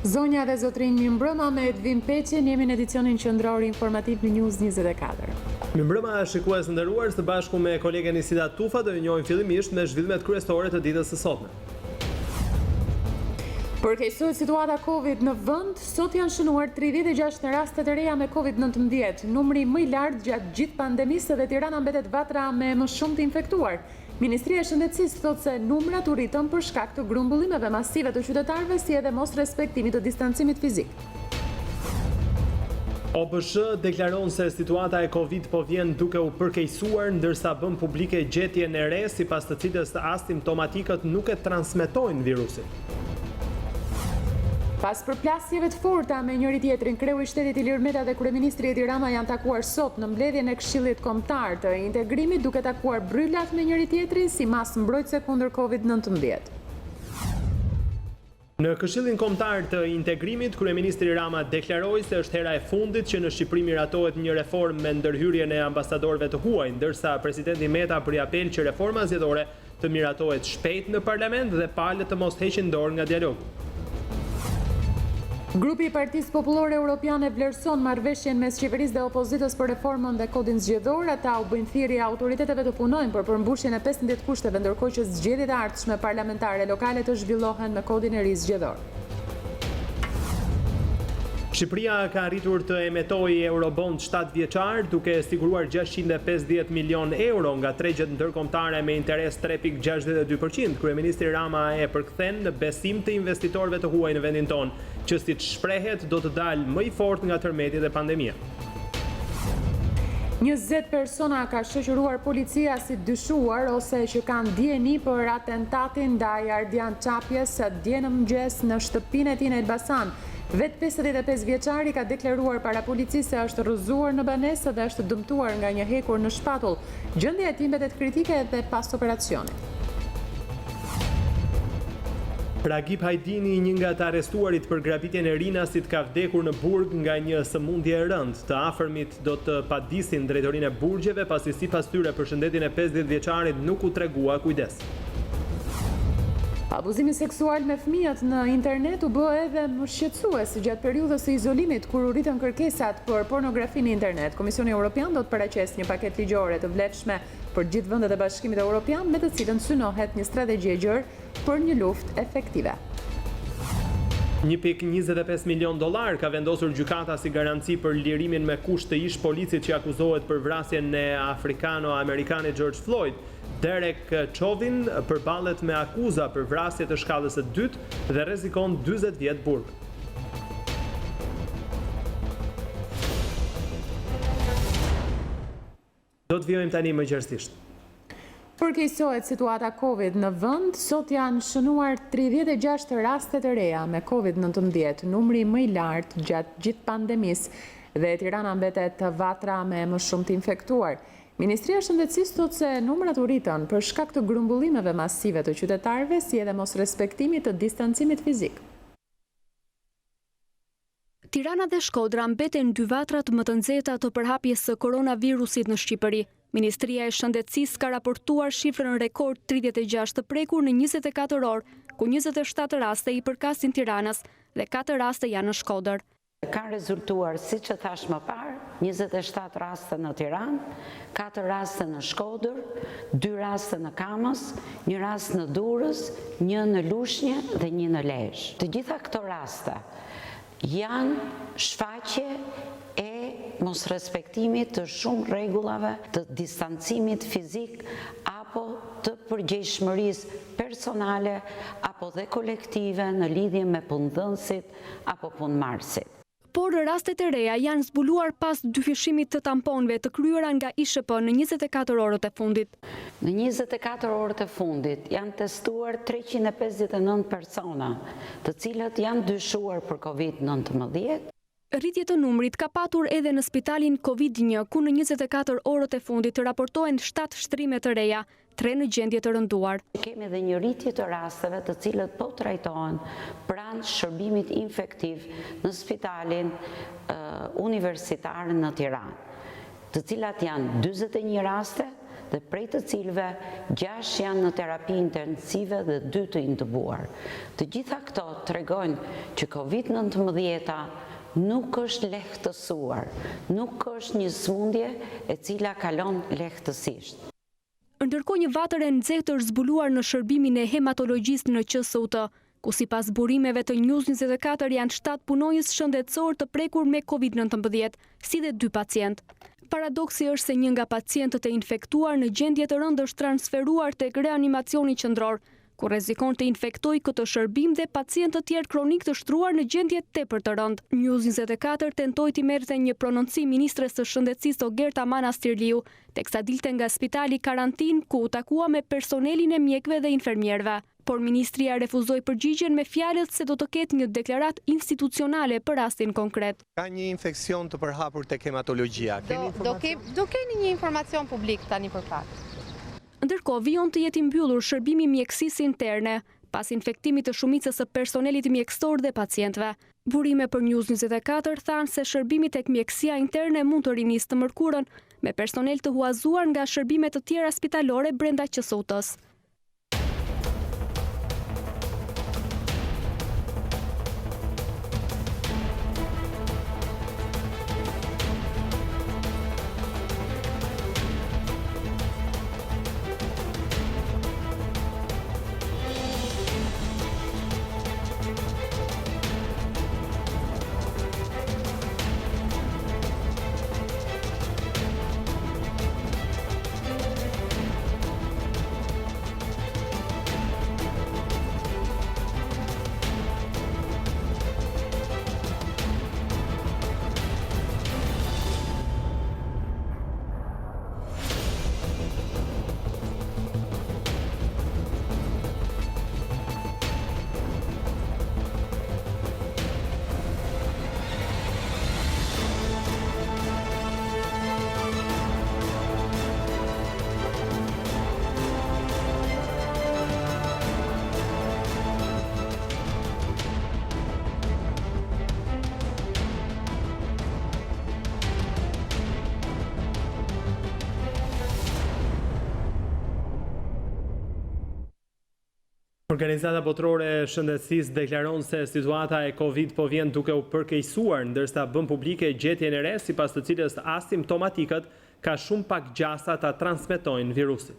Zonja dhe zotrinj, mirëmbrëma me Edvin Peqen, jemi në edicionin qendror informativ në News 24. Mirëmbrëma shikues të nderuar, së bashku me kolegen Isida Tufa do ju njohim fillimisht me zhvillimet kryesore të ditës së sotme. Përkeqësohet situata Covid në vend, sot janë shënuar 36 raste të reja me Covid-19, numri më i lartë gjatë gjithë pandemisë dhe Tirana mbetet vatra me më shumë të infektuar. Ministria e Shëndetësisë thotë se numrat u rritën për shkak të grumbullimeve masive të qytetarëve si edhe mos respektimit të distancimit fizik. OBSH deklaron se situata e Covid po vjen duke u përkeqësuar, ndërsa bën publike gjetjen e re sipas të cilës asimptomatikët nuk e transmetojnë virusin. Pas përplasjeve të forta me njëri tjetrin, kreu i shtetit Ilir Meta dhe kryeministri Edi Rama janë takuar sot në mbledhjen e Këshillit Kombëtar të Integrimit, duke takuar bryllat me njëri tjetrin si masë mbrojtëse kundër Covid-19. Në Këshillin Kombëtar të Integrimit, kryeministri Rama deklaroi se është hera e fundit që në Shqipëri miratohet një reformë me ndërhyrjen e ambasadorëve të huaj, ndërsa presidenti Meta bëri apel që reforma zgjedhore të miratohet shpejt në parlament dhe palët të mos heqin dorë nga dialogu. Grupi i Partisë Popullore Europiane vlerëson marrëveshjen mes qeverisë dhe opozitës për reformën dhe kodin zgjedhor. Ata u bëjnë thirrje autoriteteve të punojnë për përmbushjen e 15 kushteve, ndërkohë që zgjedhjet e ardhshme parlamentare lokale të zhvillohen me kodin e ri zgjedhor. Shqipëria ka arritur të emetojë eurobond 7 vjeçar, duke siguruar 650 milion euro nga tregjet ndërkombëtare me interes 3.62%. Kryeministri Rama e përkthen në besim të investitorëve të huaj në vendin tonë, që siç shprehet do të dalë më i fortë nga tërmeti dhe pandemia. 20 persona ka shoqëruar policia si dyshuar ose që kanë dieni për atentatin ndaj Ardian Çapjes dje në mëngjes në shtëpinë e tij në Elbasan. Vetë 55 vjeçari ka deklaruar para policisë se është rrëzuar në banesë dhe është dëmtuar nga një hekur në shpatull. Gjendja e tij mbetet kritike edhe pas operacionit. Ragip Hajdini, një nga të arrestuarit për grabitjen e rinasit, ka vdekur në burg nga një sëmundje e rëndë. Të afërmit do të padisin drejtorinë e burgjeve, pasi sipas tyre përshëndetjen e 50 vjeçarit nuk u tregua kujdes. Abuzimi seksual me fëmijët në internet u bë edhe më shqetësues gjatë periudhës së izolimit, kur u rritën kërkesat për pornografi në internet. Komisioni Evropian do të paraqesë një paketë ligjore të vlefshme për gjithë vendet e Bashkimit Evropian, me të cilën synohet një strategji e gjerë për një luftë efektive. 1.25 milion dollar ka vendosur gjykata si garanci për lirimin me kusht të ish policit që akuzohet për vrasjen e afrikano-amerikanit George Floyd. Derek Chauvin përballet me akuza për vrasje të shkallës së dytë dhe rrezikon 40 vjet burg. Do të vijojmë tani më gjerësisht. Përkeqësohet situata Covid në vend, sot janë shënuar 36 raste të reja me Covid-19, numri më i lartë gjatë gjithë pandemisë, dhe Tirana mbetet vatra me më shumë të infektuar. Ministria e Shëndetësisë thotë se numrat u rritën për shkak të grumbullimeve masive të qytetarëve, si edhe mos respektimit të distancimit fizik. Tirana dhe Shkodra mbeten dy vatrat më të nxehta të përhapjes së koronavirusit në Shqipëri. Ministria e Shëndetësisë ka raportuar shifrën rekord 36 të prekur në 24 orë, ku 27 raste i përkasin Tiranës dhe 4 raste janë në Shkodër. Kanë rezultuar, siç e thash më parë, 27 raste në Tiranë, 4 raste në Shkodër, 2 raste në Kamës, 1 rast në Durrës, 1 në Lushnjë dhe 1 në Lezhë. Të gjitha këto raste janë shfaqje e mos respektimit të shumë rregullave të distancimit fizik apo të përgjegjshmërisë personale apo dhe kolektive në lidhje me punëdhënësit apo punëmarrësit. Por rastet e reja janë zbuluar pas dyfishimit të tamponëve të kryera nga ISHP në 24 orët e fundit. Në 24 orët e fundit janë testuar 359 persona, të cilët janë dyshuar për Covid-19. Rritje të numrit ka patur edhe në spitalin Covid-1, ku në 24 orët e fundit raportohen 7 shtrime të reja, 3 në gjendje të rënduar. Kemi edhe një rritje të rasteve të cilët po trajtohen pranë shërbimit infektiv në spitalin universitar në Tiranë, të cilat janë 41 raste dhe prej të cilëve 6 janë në terapi intensive dhe 2 të intubuar. Të gjitha këto tregojnë që COVID-19 nuk është lehtësuar, nuk është një sëmundje e cila kalon lehtësisht. Ndërkohë një vatër e nxehtë është zbuluar në shërbimin e hematologjisë në QSUT, ku sipas burimeve të News24 janë 7 punonjës shëndetësor të prekur me COVID-19, si dhe 2 pacient. Paradoksi është se një nga pacientët e infektuar në gjendje të rëndë është transferuar tek reanimacioni qendror, ku rrezikon të infektoj këtë shërbim dhe pacientë të tjerë kronik të shtruar në gjendje tepër të rëndë. News24 tentoi të merrte një prononcim ministres së shëndetësisë Ogerta Manastirliu, teksa dilte nga spitali karantin ku u takua me personelin e mjekëve dhe infermierëve. Por ministria refuzoi përgjigjen me fjalët se do të ketë një deklaratë institucionale për rastin konkret. Ka një infeksion të përhapur tek hematologjia. Do keni një informacion publik tani për fakt. Ndërkohë, vijon të jetë i mbyllur shërbimi mjekësisë interne, pas infektimit të shumicës së personelit mjekësor dhe pacientëve. Burime për News24 thanë se shërbimi tek mjekësia interne mund të rinisë të mërkurën, me personel të huazuar nga shërbimet të tjera spitalore brenda QSUT-s. Organizata botërore e shëndetësisë deklaron se situata e Covid po vjen duke u përkeqësuar, ndërsa bën publike gjetjen e re sipas të cilës asimptomatikët ka shumë pak gjasa ta transmetojnë virusin.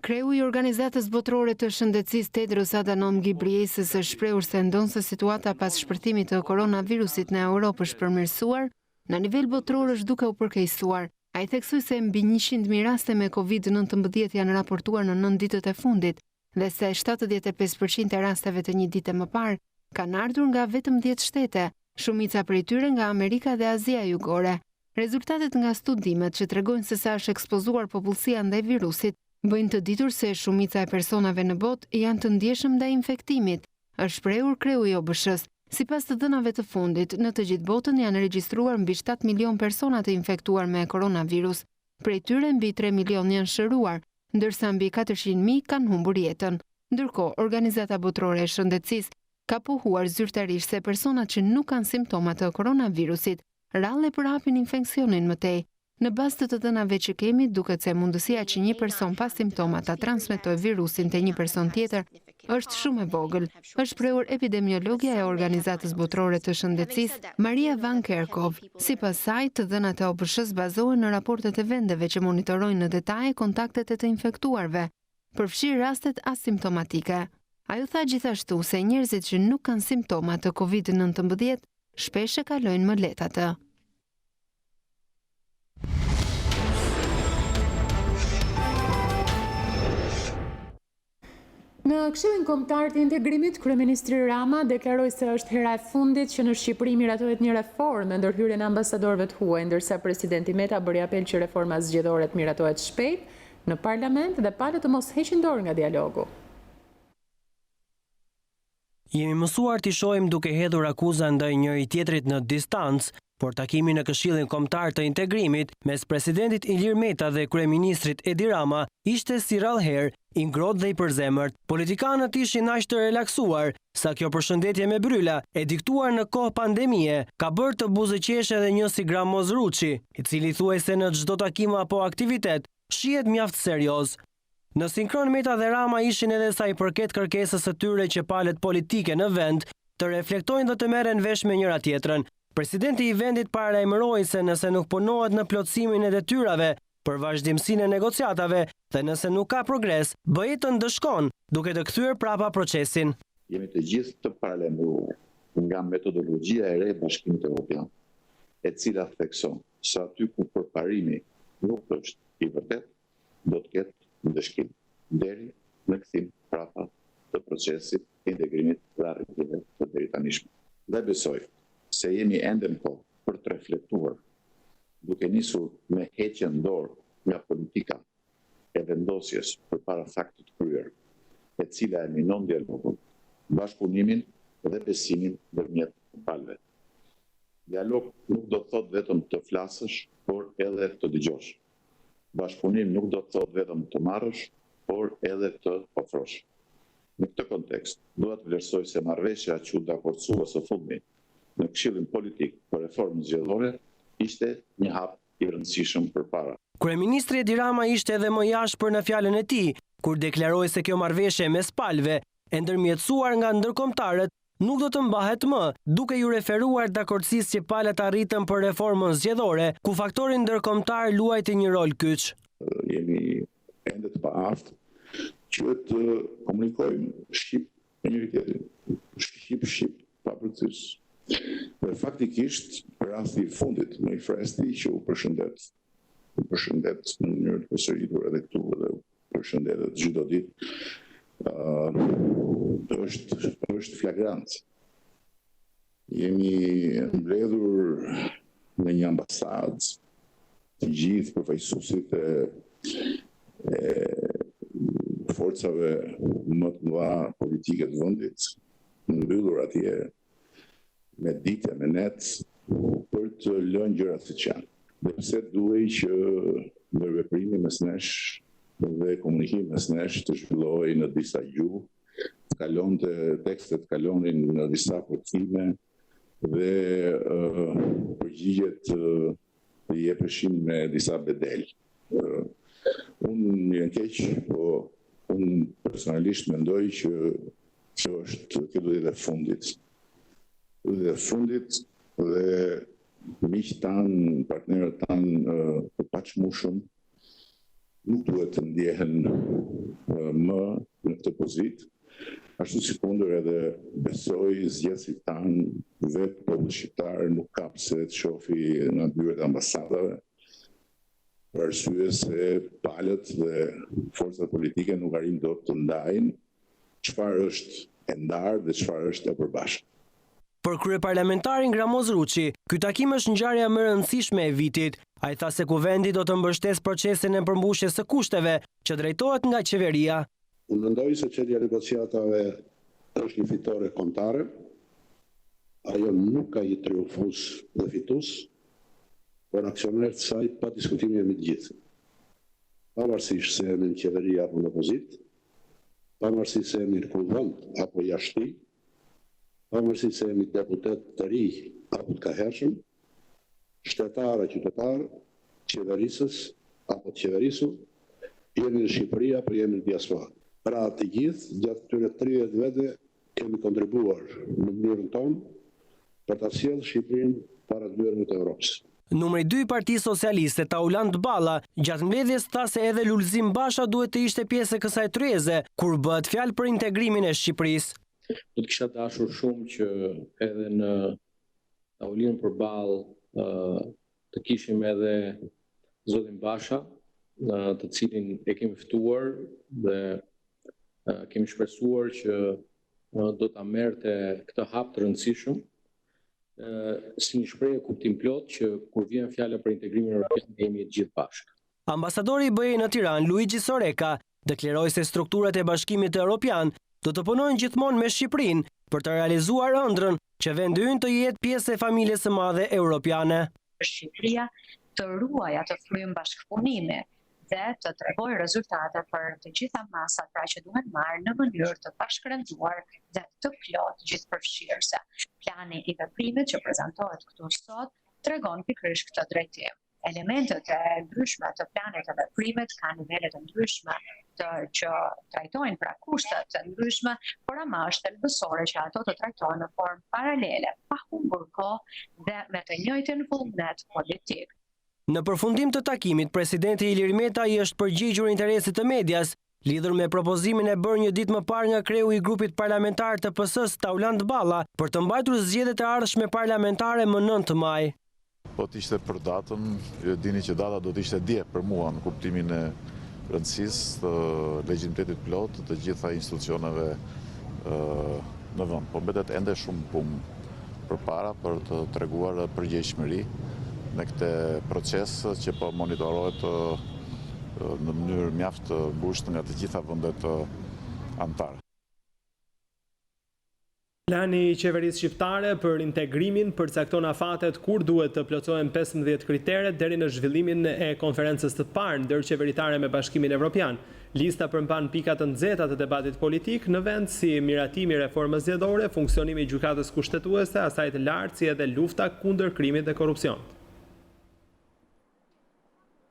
Kreu i Organizatës Botërore të Shëndetësisë Tedros Adhanom Ghebreyesus është shprehur se ndonse situata pas shpërthimit të koronavirusit në Europë është përmirësuar, në nivel botëror është duke u përkeqësuar. Ai theksoi se mbi 100.000 raste me COVID-19 janë raportuar në 9 ditët e fundit dhe se 75% e rasteve të një dite më parë kanë ardhur nga vetëm 10 shtete, shumica prej tyre nga Amerika dhe Azia Jugore. Rezultatet nga studimet që tregojnë se sa është ekspozuar popullsia ndaj virusit bëjnë të ditur se shumica e personave në botë janë të ndjeshëm ndaj infektimit, është shprehur kreu i OBSH-s. Sipas të dhënave të fundit, në të gjithë botën janë regjistruar mbi 7 milion persona të infektuar me koronavirus. Prej tyre mbi 3 milion janë shëruar, ndërsa mbi 400.000 kanë humbur jetën. Ndërkohë, Organizata Botërore e Shëndetësisë ka pohuar zyrtarisht se personat që nuk kanë simptoma të koronavirusit rrallë përhapin infeksionin më tej. Në bazë të dhënave që kemi, duket se mundësia që një person pa simptoma ta transmetojë virusin te një person tjetër është shumë e vogël, është shprehur epidemiologja e Organizatës Botërore të Shëndetësisë, Maria Van Kerkhove. Sipas saj, të dhënat e OBSH-s bazohen në raportet e vendeve që monitorojnë në detaje kontaktet e të infektuarve, përfshirë rastet asimptomatike. Ajo tha gjithashtu se njerëzit që nuk kanë simptoma të COVID-19 shpesh e kalojnë më lehtë atë. Në Këshillin Kombëtar të Integrimit, kryeministri Rama deklaroi se është hera e fundit që në Shqipëri miratohet një reformë me ndërhyrjen e ambasadorëve të huaj, ndërsa presidenti Meta bëri apel që reforma zgjedhore të miratohet shpejt në parlament dhe palë të mos heqin dorë nga dialogu. Jemi mësuar t'i shohim duke hedhur akuza ndaj njëri tjetrit në distancë, por takimi në Këshillin Kombëtar të Integrimit mes presidentit Ilir Meta dhe kryeministrit Edi Rama ishte si rallëherë i ngrohtë dhe i përzemërt. Politikanët ishin aq të relaksuar sa kjo përshëndetje me bryla e diktuar në kohë pandemie ka bërë të buzëqeshë edhe një si Gramoz Ruçi, i cili thuajse në çdo takim apo aktivitet shihet mjaft serioz. Në sinkron Meta dhe Rama ishin edhe sa i përket kërkesës së tyre që palët politike në vend të reflektojnë dhe të merren vesh me njëra tjetrën. Presidenti i vendit paralajmëroi se nëse nuk punohet në plotësimin e detyrave për vazhdimsinë e negociatave dhe nëse nuk ka progres, bëhet të ndëshkon, duke të kthyer prapa procesin. Jemi të gjithë të paralajmëruar nga metodologjia e re e Bashkimit Evropian, e cila thekson se aty ku përparimi nuk është i vërtet, do të ketë ndëshkim deri në kthim prapa të procesit të integrimit dhe arritjeve të deri tanishme. Dhe besoj se jemi ende në kohë për të reflektuar, duke nisur me heqjen dorë nga politika e vendosjes përpara faktit kryer, e cila e minon dialogun, bashkëpunimin dhe besimin ndërmjet palëve. Dialog nuk do të thotë vetëm të flasësh, por edhe të dëgjosh. Bashkëpunim nuk do të thotë vetëm të marrësh, por edhe të ofrosh. Në këtë kontekst, duhet të vlerësoj se marrëveshja që u dakordësua së fundmi në Këshillin Politik për Reformën Zgjedhore ishte një hap i rëndësishëm përpara. Kryeministri Edi Rama ishte edhe më jashpër në fjalën e tij, kur deklaroi se kjo marrëveshje mes palëve e ndërmjetësuar nga ndërkombëtarët nuk do të mbahet më, duke ju referuar dakordësisë që palët arritën për reformën zgjedhore, ku faktori ndërkombëtar luajti një rol kyç. Jemi ende të paaftë që të komunikojmë shqip me njëri tjetrin, shqip papërcys. Dhe faktikisht rasti i fundit më i fresti që u përshëndet në mënyrë të përsëritur edhe këtu dhe u përshëndetet çdo ditë. është flagrant. Jemi mbledhur në një ambasadë të gjithë përfaqësuesit e forcave më të mëdha politike të vendit, mbyllur atje me ditë me net për të lënë gjërat siç janë. Dhe pse duhej që ndërveprimi mes nesh dhe komunikimi mes nesh të zhvillohej në disa gjuhë, të kalonte tekstet kalonin në disa përkthime dhe përgjigjet të jepeshin me disa bedel. Unë një keq, po unë personalisht mendoj që kjo do të jetë fundit. Dhe fundit dhe miqtë tanë, partnerët tanë të paqmueshëm nuk duhet të ndjehen më në këtë pozitë, ashtu si kundër edhe besoj zgjedhësit tanë vetë populli shqiptar nuk ka pse të shofi në dyert e ambasadave, për arsye se palët dhe forcat politike nuk arrin dot të ndajnë çfarë është e ndarë dhe çfarë është e përbashkët. Për kryeparlamentarin Gramoz Ruçi, ky takim është ngjarja më e rëndësishme e vitit. Ai tha se kuvendi do të mbështesë procesin e përmbushjes së kushteve që drejtohet nga qeveria. Unë mendoj se çelja e negociatave është një fitore kombëtare. Ajo nuk ka një triumfues dhe fitues, por aksionerët e saj pa diskutim jemi të gjithë. Pavarësisht se jemi në qeveri apo në opozitë, pavarësisht se jemi në kuvend apo jashtë, pavarësisht se jemi deputet të ri apo të kahershëm, shtetarë, qytetarë, qeverisës apo të qeverisur, jemi në Shqipëri apo jemi në diasporë. Pra të gjithë, gjatë këtyre 30 vete, kemi kontribuar në mënyrën tonë për ta sjellë Shqipërinë para dyerve të Evropës. Numri 2 i Partisë Socialiste, Taulant Balla, gjatë mbledhjes tha se edhe Lulzim Basha duhet të ishte pjesë e kësaj tryeze, kur bëhet fjalë për integrimin e Shqipërisë. Do të kisha dashur shumë që edhe në tavolinën përballë të kishim edhe zotin Basha, të cilin e kemi ftuar dhe kemi shpresuar që do ta merrte këtë hap të rëndësishëm si një shprehje kuptim plot që kur vjen fjala për integrimin evropian jemi të gjithë bashkë. Ambasadori i BE-s në Tiranë, Luigi Soreka, deklaroi se strukturat e Bashkimit Evropian do të punojnë gjithmonë me Shqipërinë për të realizuar ëndrrën që vendi ynë të jetë pjesë e familjes së madhe europiane. Shqipëria të ruajë atë frym bashkëpunimi dhe të tregojë rezultate për të gjitha masat pra që duhen marrë në mënyrë të bashkërënduar dhe të plotë gjithëpërfshirëse. Plani i veprimit që prezantohet këtu sot tregon pikërisht këtë drejtim. Elementet e ndryshme të planit të veprimit kanë nivele të ndryshme që trajtojnë pra kushtet të ndryshme, por ama është thelbësore që ato të trajtojnë në formë paralele, pa humbur kohë dhe me të njëjtin vullnet politik. Në përfundim të takimit, presidenti Ilir Meta i është përgjigjur interesit të medias, lidhur me propozimin e bërë një ditë më parë nga kreu i grupit parlamentar të PS-s Tauland Balla për të mbajtur zgjedhjet e ardhshme parlamentare më 9 maj. Po të ishte për datën, dini që data do të ishte dje për mua në kuptimin e rëndësisë të legjitimitetit plot të gjitha institucioneve në vend. Po mbetet ende shumë punë përpara për të treguar përgjegjësi në këtë proces që po monitorohet në mënyrë mjaft ngushtë nga të gjitha vendet anëtare. Plani i qeverisë shqiptare për integrimin përcakton afatet kur duhet të plotësohen 15 kriteret deri në zhvillimin e konferencës të parë ndërqeveritare me Bashkimin Evropian. Lista përmban pika të nxehta të debatit politik në vend si miratimi i reformës zgjedhore, funksionimi i gjykatës kushtetuese, asaj të lartë si edhe lufta kundër krimit dhe korrupsionit.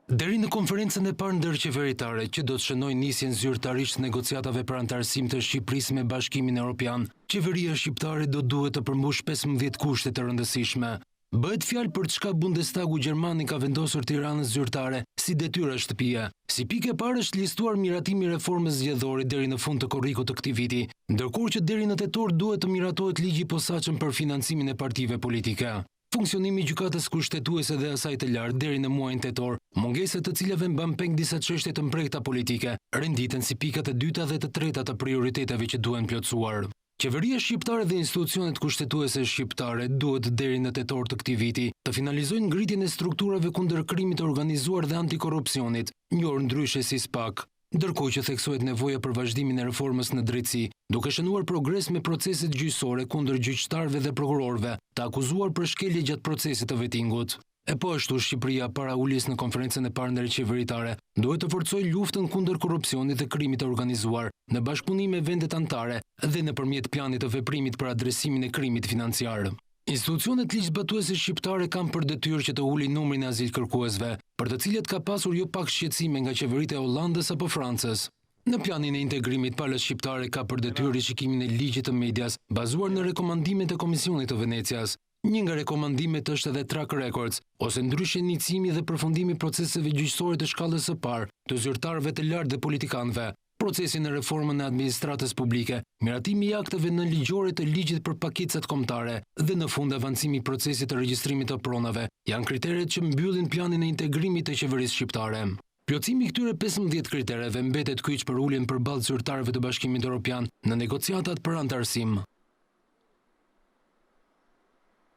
Deri në konferencën e parë ndërqeveritare që do të shënojë nisjen zyrtarisht negociatave për antarësim të Shqipërisë me Bashkimin Evropian, qeveria shqiptare do duhet të përmbush 15 kushte të rëndësishme. Bëhet fjalë për çka Bundestagu gjerman ka vendosur Tiranës zyrtare si detyrë shtëpie. Si pikë e parë është listuar miratimi i reformës zgjedhore deri në fund të korrikut të këtij viti, ndërkohë që deri në tetor duhet të miratohet ligji i posaçëm për financimin e partive politike. Funksionimi i gjykatës kushtetuese dhe asaj të lartë deri në muajin tetor, mungesat të cilave mban peng disa çështje të mprehta politike, renditen si pikat e dyta dhe të treta të prioriteteve që duhen plotësuar. Qeveria shqiptare dhe institucionet kushtetuese shqiptare duhet deri në tetor të këtij viti të finalizojnë ngritjen e strukturave kundër krimit të organizuar dhe antikorrupsionit, njohur ndryshe si SPAK. Ndërkohë që theksohet nevoja për vazhdimin e reformës në drejtësi, duke shënuar progres me proceset gjyqësore kundër gjyqtarëve dhe prokurorëve, të akuzuar për shkelje gjatë procesit të vettingut. E po ashtu Shqipëria para uljes në konferencën e parë ndërqeveritare duhet të forcojë luftën kundër korrupsionit dhe krimit të organizuar në bashkëpunim me vendet anëtare dhe nëpërmjet planit të veprimit për adresimin e krimit financiar. Institucionet ligjzbatuese shqiptare kanë për detyrë që të ulin numrin e azilkërkuesve, për të cilët ka pasur jo pak shqetësime nga qeveritë e Hollandës apo Francës. Në planin e integrimit, palët shqiptare ka për detyrë rishikimin e ligjit të medias, bazuar në rekomandimet e Komisionit të Venecias. Një nga rekomandimet është edhe track records, ose ndryshe inicimi dhe përfundimi proceseve gjyqësore të shkallës së parë, të zyrtarëve të lartë dhe politikanëve. Procesin e reformën e administratës publike, miratimi i akteve në ligjore të ligjit për pakecat kombëtare dhe në fund avancimi i procesit të regjistrimit të pronave janë kriteret që mbyllin planin e integrimit të qeverisë shqiptare. Plotësimi i këtyre 15 kritereve mbetet kyç për uljen përballë zyrtarëve të Bashkimit Evropian në negociatat për antarësim.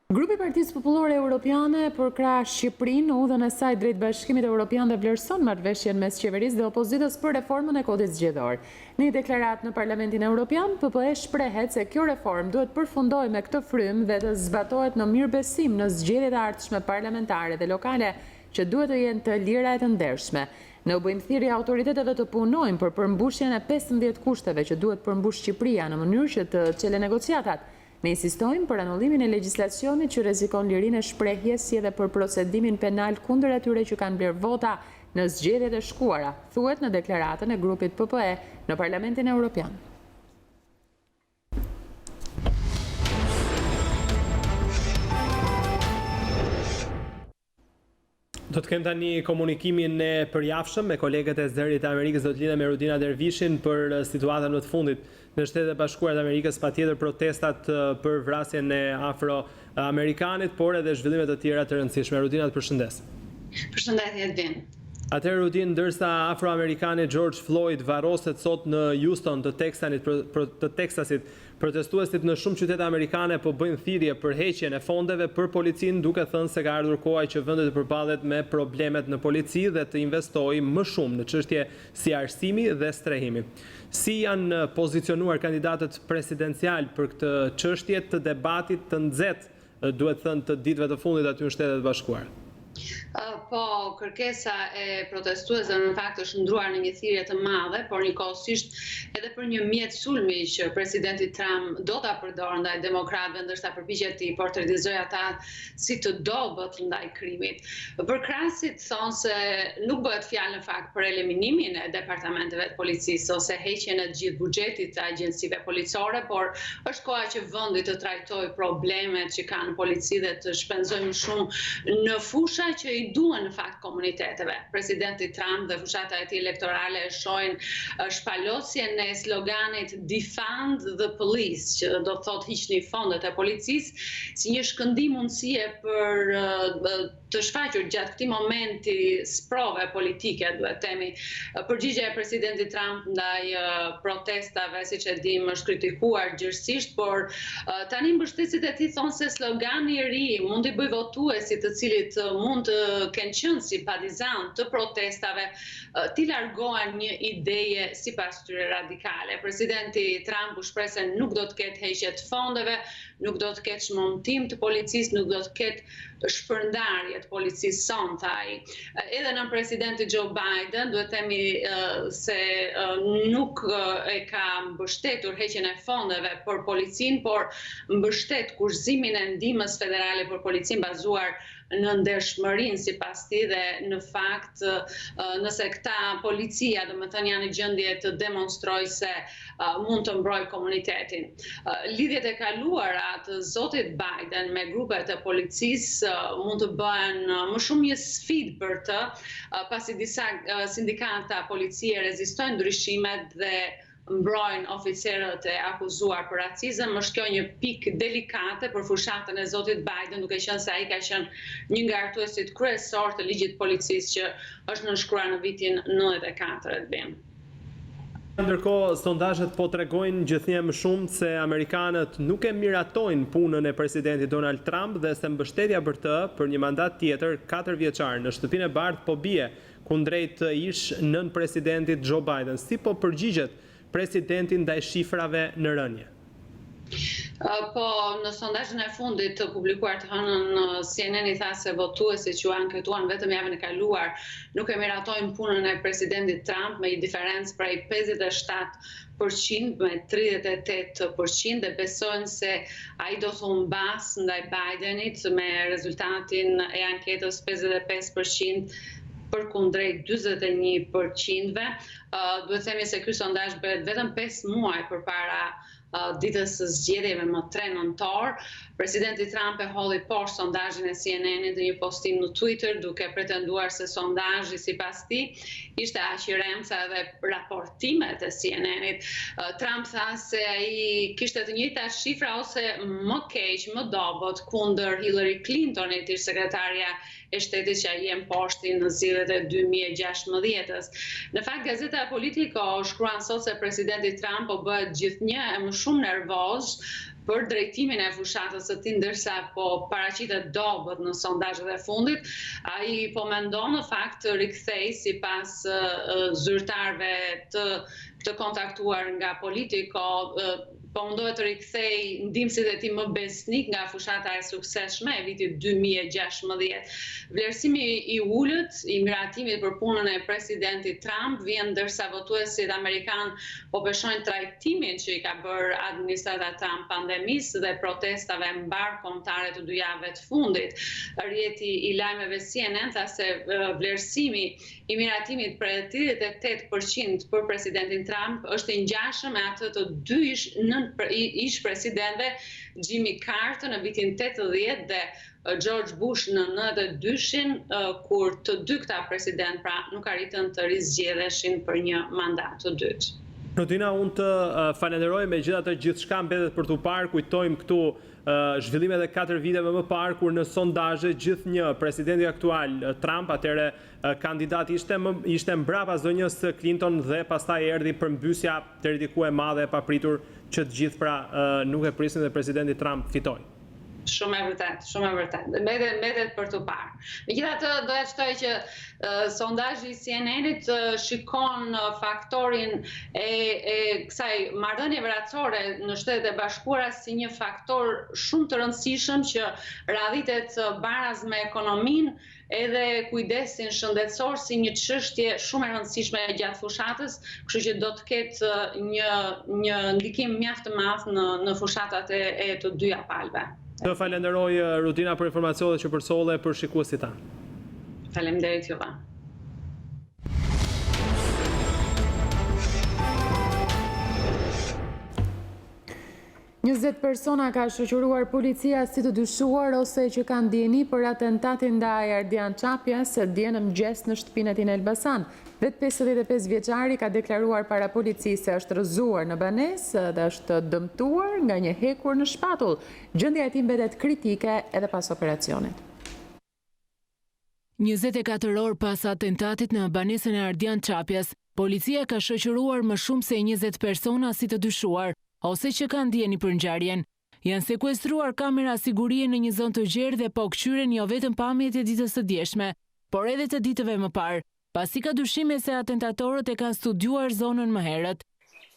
Grupi i Partisë Popullore Europiane përkrah Shqipërinë në udhën e saj drejt Bashkimit Evropian dhe vlerëson marrëveshjen mes qeverisë dhe opozitës për reformën e kodit zgjedhor. Në një deklaratë në Parlamentin Evropian, PPE shprehet se kjo reformë duhet përfundojë me këtë frymë dhe të zbatohet në mirëbesim në zgjedhjet e ardhshme parlamentare dhe lokale që duhet të jenë të lira e të ndershme. Ne u bëjmë thirrje autoriteteve të punojnë për përmbushjen e 15 kushteve që duhet përmbush Shqipëria në mënyrë që të çelë negociatat. Ne insistojmë për anullimin e legjislacionit që rrezikon lirinë e shprehjes si edhe për procedimin penal kundër atyre që kanë blerë vota në zgjedhjet e shkuara, thuhet në deklaratën e grupit PPE në Parlamentin Evropian. Do të kem tani komunikimin e përjavshëm me kolegët e Zërit të Amerikës, do të lidhem me Rudina Dervishin për situatën në të fundit në Shtetet e Bashkuara të Amerikës, patjetër protestat për vrasjen e afroamerikanit, por edhe zhvillime të tjera të rëndësishme. Rudina, të përshëndes. Përshëndetje Edin. Atëherë Rudin, ndërsa afroamerikani George Floyd varroset sot në Houston të Teksasit, protestuesit në shumë qytete amerikane po bëjnë thirrje për heqjen e fondeve për policinë, duke thënë se ka ardhur koha që vendi të përballet me problemet në polici dhe të investojë më shumë në çështje si arsimi dhe strehimi. Si janë pozicionuar kandidatët presidencial për këtë çështje të debatit të nxehtë, duhet thënë, të ditëve të fundit aty në Shtetet e Bashkuara? Po, kërkesa e protestuesve në fakt është ndruar në një thirrje të madhe, por njëkohësisht edhe për një mjet sulmi që presidenti Trump do ta përdorë ndaj demokratëve, ndërsa përpiqet të portretizojë ata si të dobët ndaj krimit. Përkrahasit thonë se nuk bëhet fjalë në fakt për eliminimin e departamenteve të policisë ose heqjen e gjithë buxhetit të agjencive policore, por është koha që vendi të trajtojë problemet që kanë polici dhe të shpenzojë më shumë në fusha që i duhen në fakt komuniteteve. Presidenti Trump dhe fushata e tij elektorale e shohin shpalosjen e sloganit "Defund the Police", që do të thotë hiqni fondet e policisë, si një shkëndim mundësie për të shfaqur gjatë këtij momenti sprove politike, duhet themi. Përgjigjja e presidentit Trump ndaj protestave, siç e dim, është kritikuar gjërësisht, por tani mbështetësit e tij thonë se slogani i ri mund i bëjë votuesit të cilit mund të kenë qenë simpatizant të protestave, t'i largohen një ideje sipas tyre radikale. Presidenti Trump u shpreh se nuk do të ketë heqje të fondeve, nuk do të ketë shmontim të policisë, nuk do të ketë shpërndarje të policisë sonte ai. Edhe në presidenti Joe Biden, duhet themi se nuk e ka mbështetur heqjen e fondeve për policinë, por mbështet kurzimin e ndihmës federale për policinë bazuar në ndershmërinë sipas tij dhe në fakt nëse këta policia, domethënë, janë në gjendje të demonstrojë se mund të mbrojë komunitetin. Lidhjet e kaluara të zotit Biden me grupet e policisë mund të bëhen më shumë një sfidë për të, pasi disa sindikata policie rezistojnë ndryshimet dhe mbrojnë oficerët e akuzuar për racizëm. Është kjo një pikë delikate për fushatën e zotit Biden, duke qenë se ai ka qenë një nga hartuesit kryesor të ligjit policisë që është nënshkruar në vitin 94. Ndërkohë, sondazhet po tregojnë gjithnjë më shumë se amerikanët nuk e miratojnë punën e presidentit Donald Trump dhe se mbështetja për të për një mandat tjetër 4 vjeçar në Shtëpinë e Bardhë po bie kundrejt ish nën presidentit Joe Biden. Si po përgjigjet presidenti ndaj shifrave në rënje? Po, në sondazhin e fundit të publikuar të hënën, CNN i tha se votuesit që u anketuan vetëm javën e kaluar nuk e miratojnë punën e presidentit Trump me një diferencë prej 57% me 38% dhe besojnë se ai do të humbas ndaj Bidenit me rezultatin e anketës 55% për kundrejt 41%-ve. Duhet themi se ky sondazh bëhet vetëm 5 muaj përpara ditës së zgjedhjeve më 3 nëntor. Presidenti Trump e holli poshtë sondazhin e CNN-it në një postim në Twitter, duke pretenduar se sondazhi sipas tij ishte aq i rëndë sa edhe raportimet e CNN-it. Trump tha se ai kishte të njëjtat shifra ose më keq, më dobët kundër Hillary Clintonit, ish sekretarja e shtetit që ai e mposhti në zgjedhjet e 2016-s. Në fakt, gazeta Politico shkruan sot se presidenti Trump po bëhet gjithnjë e më shumë nervoz për drejtimin e fushatës së tij, ndërsa po paraqitet dobët në sondazhet e fundit. Ai po mendon në fakt të rikthej sipas zyrtarëve të kontaktuar nga Politico, po mundohet të rikthej ndihmësit e tij më besnik nga fushata e suksesshme e vitit 2016. Vlerësimi i ulët i miratimit për punën e presidentit Trump vjen ndërsa votuesit amerikan po peshojnë trajtimin që i ka bërë administrata Trump pandemisë dhe protestave mbar kombëtare të 2 javëve të fundit. Rrjeti i lajmeve CNN tha se vlerësimi i miratimit për 38% për presidentin Trump është i ngjashëm me atë të 2 ish presidentëve, Jimmy Carter në vitin 80 dhe George Bush në 92-shin, kur të dy këta president pra nuk arritën të rizgjedheshin për një mandat të dytë. Rutina, unë të falenderoj, megjithatë gjithçka mbetet për t'u parë. Kujtojmë këtu zhvillimet e 4 viteve më parë, kur në sondazhe gjithnjë presidenti aktual Trump, atëre kandidat ishte mbrapa zonjës Clinton dhe pastaj erdhi përmbysja deri diku e madhe e papritur që të gjithë pra nuk e prisnin dhe presidenti Trump fitoi. Shumë e vërtet. Mbetet për të parë. Megjithatë, doja të thoya që sondazhi i CNN-it shikon faktorin e kësaj marrëdhënie veracore në Shtetet e Bashkuara si një faktor shumë të rëndësishëm që radhitet baraz me ekonominë edhe kujdesin shëndetësor si një çështje shumë e rëndësishme gjatë fushatës, kështu që do të ketë një ndikim mjaft të madh në fushatat e të dyja palëve. Të falenderoj Rutina për informacionet që përsolle për shikuesit tanë. Faleminderit juve. Njëzet persona ka shoqëruar policia si të dyshuar ose që kanë ndjeni për atentatin ndaj Ardian Çapjas dje në mëngjes në shtëpinë e tij në Elbasan. Vetë 55 vjeçari ka deklaruar para policisë se është rrëzuar në banesë dhe është dëmtuar nga një hekur në shpatull. Gjendja e tij mbetet kritike edhe pas operacionit. 24 orë pas atentatit në banesën e Ardian Çapjas, policia ka shoqëruar më shumë se 20 persona si të dyshuar ose që kanë ndjeni për ngjarjen. Janë sekuestruar kamera sigurie në një zonë të gjerë dhe po kqyren jo vetëm pamjet e ditës së djeshme, por edhe të ditëve më parë, pasi ka dyshime se atentatorët e kanë studiuar zonën më herët.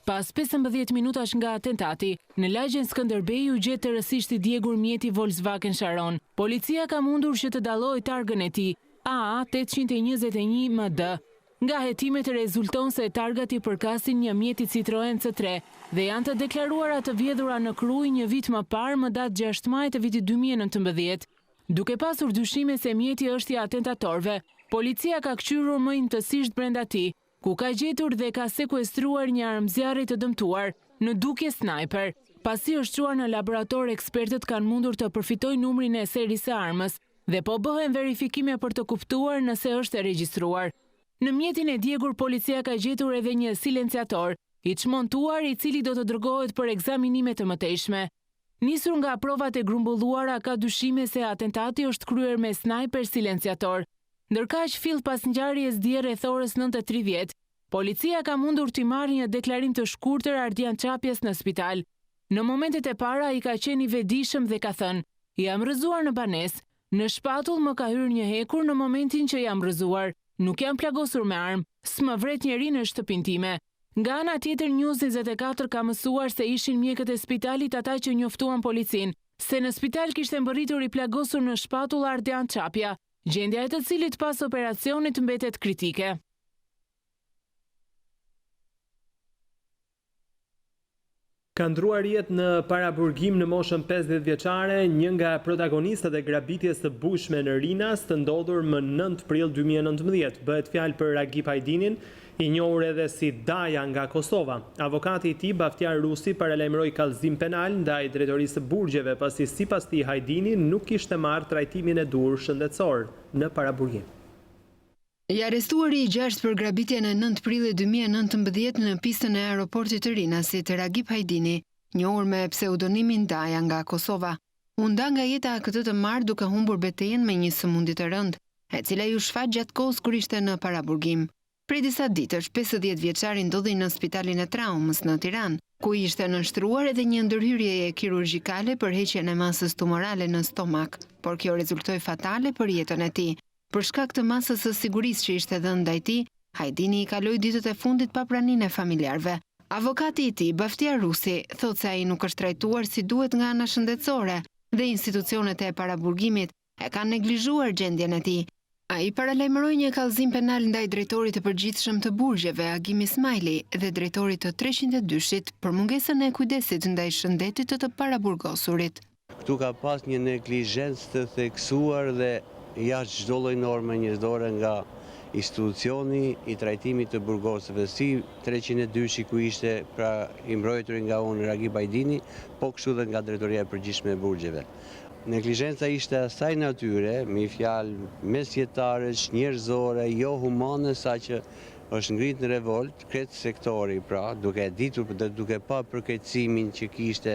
Pas 15 minutash nga atentati, në lagjen Skënderbej u gjet rësisht i djegur mjeti Volkswagen Sharon. Policia ka mundur që të dallojë targën e tij, AA 821 MD. Nga hetimet rezulton se targat i përkasin një mjeti Citroen C3 dhe janë të deklaruara të vjedhura në Kruj një vit më parë më datë 6 maj të vitit 2019. Duke pasur dyshime se mjeti është i atentatorëve, policia ka kqyrur më intësisht brenda tij, ku ka gjetur dhe ka sekuestruar një armëzjarri të dëmtuar në dukje sniper. Pasi është çuar në laborator, ekspertët kanë mundur të përfitojnë numrin e serisë së armës dhe po bëhen verifikime për të kuptuar nëse është e regjistruar. Në mjetin e djegur, policia ka gjetur edhe një silenciator, i çmontuar i cili do të dërgohet për ekzaminime të mëtejshme. Nisur nga provat e grumbulluara, ka dyshime se atentati është kryer me sniper silenciator. Ndërkaq fill pas ngjarjes dje rreth orës 9:30, policia ka mundur t'i marrë një deklarim të shkurtër Ardian Çapjes në spital. Në momentet e para i ka qenë i vetëdijshëm dhe ka thënë: "Jam rrëzuar në banesë, në shpatull më ka hyrë një hekur në momentin që jam rrëzuar. Nuk jam plagosur me armë, s'më vret njeri në shtëpinë time." Nga ana tjetër, News24 ka mësuar se ishin mjekët e spitalit ata që njoftuan policin, se në spital kishte mbërritur i plagosur në shpatull Ardian Çapja, gjendja e të cilit pas operacionit mbetet kritike. Ka ndruar jetë në paraburgim në moshën 50 vjeçare, një nga protagonistët e grabitjes të bushme në Rinas të ndodhur më 9 prill 2019. Bëhet fjalë për Ragip Hajdinin, i njohur edhe si Daja nga Kosova. Avokati i tij, Baftiar Rusi, paralajmëroi kallëzim penal ndaj drejtorisë së burgjeve, pasi sipas tij Hajdini nuk kishte marrë trajtimin e duhur shëndetësor në paraburgim. I arrestuari i 6 për grabitjen e 9 prillit 2019 në pistën e aeroportit të Rinasit, Ragip Hajdini, njohur me pseudonimin Daja nga Kosova, u nda nga jeta këtë të marrë duke humbur betejën me një sëmundje të rëndë, e cila ju shfaq gjatë kohës kur ishte në paraburgim. Prej disa ditësh, 50 vjeçari ndodhi në spitalin e traumës në Tiranë, ku ishte nënshtruar edhe një ndërhyrje kirurgjikale për heqjen e masës tumorale në stomak, por kjo rezultoi fatale për jetën e tij. Për shkak të masës së sigurisë që ishte dhënë ndaj tij, Hajdini i kaloi ditët e fundit pa praninë e familjarëve. Avokati i tij, Baftiar Rusi, thotë se ai nuk është trajtuar si duhet nga ana shëndetësore dhe institucionet e paraburgimit e kanë neglizhuar gjendjen e tij. Ai paralajmëroi një kallëzim penal ndaj drejtorit të përgjithshëm të burgjeve, Agim Ismaili, dhe drejtorit të 302-shit për mungesën e kujdesit ndaj shëndetit të paraburgosurit. Këtu ka pas një neglizhencë të theksuar dhe jashtë çdo lloj norme njerëzore nga institucioni i trajtimit të burgosëve, si 302-shi ku ishte pra i mbrojtur nga unë Ragip Hajdini, po kështu dhe nga drejtoria e përgjithshme e burgjeve. Neglizhenca ishte asaj natyre, me fjalë mesjetare, njerëzore, jo humane, sa që është ngrit në revolt kretë sektori, pra, duke ditur dhe duke pa përkeqësimin që kishte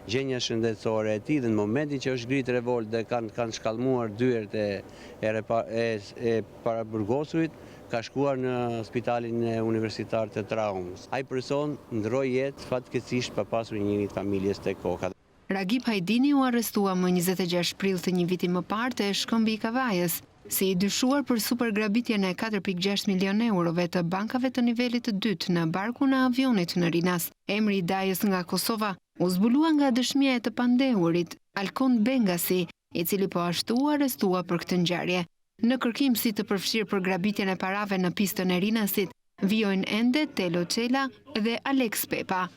gjenja shëndetësore e tij, dhe në momentin që është ngrit revolt dhe kanë shkallmuar dyert e paraburgosurit, ka shkuar në spitalin universitar të traumës. Ai person ndroi jetë fatkeqësisht pa pasur një familjes tek koka. Ragip Hajdini u arrestua më 26 prill të një viti më parë te shkëmbi i Kavajës, si i dyshuar për supergrabitjen e 4.6 milion eurove të bankave të nivelit të dytë në barkun e avionit në Rinas. Emri i dajës nga Kosova u zbulua nga dëshmia e të pandehurit, Alkon Bengasi, i cili po ashtu u arrestua për këtë ngjarje. Në kërkim si të përfshirë për grabitjen e parave në pistën e Rinasit, vijojnë ende Telo Çela dhe Alex Pepa.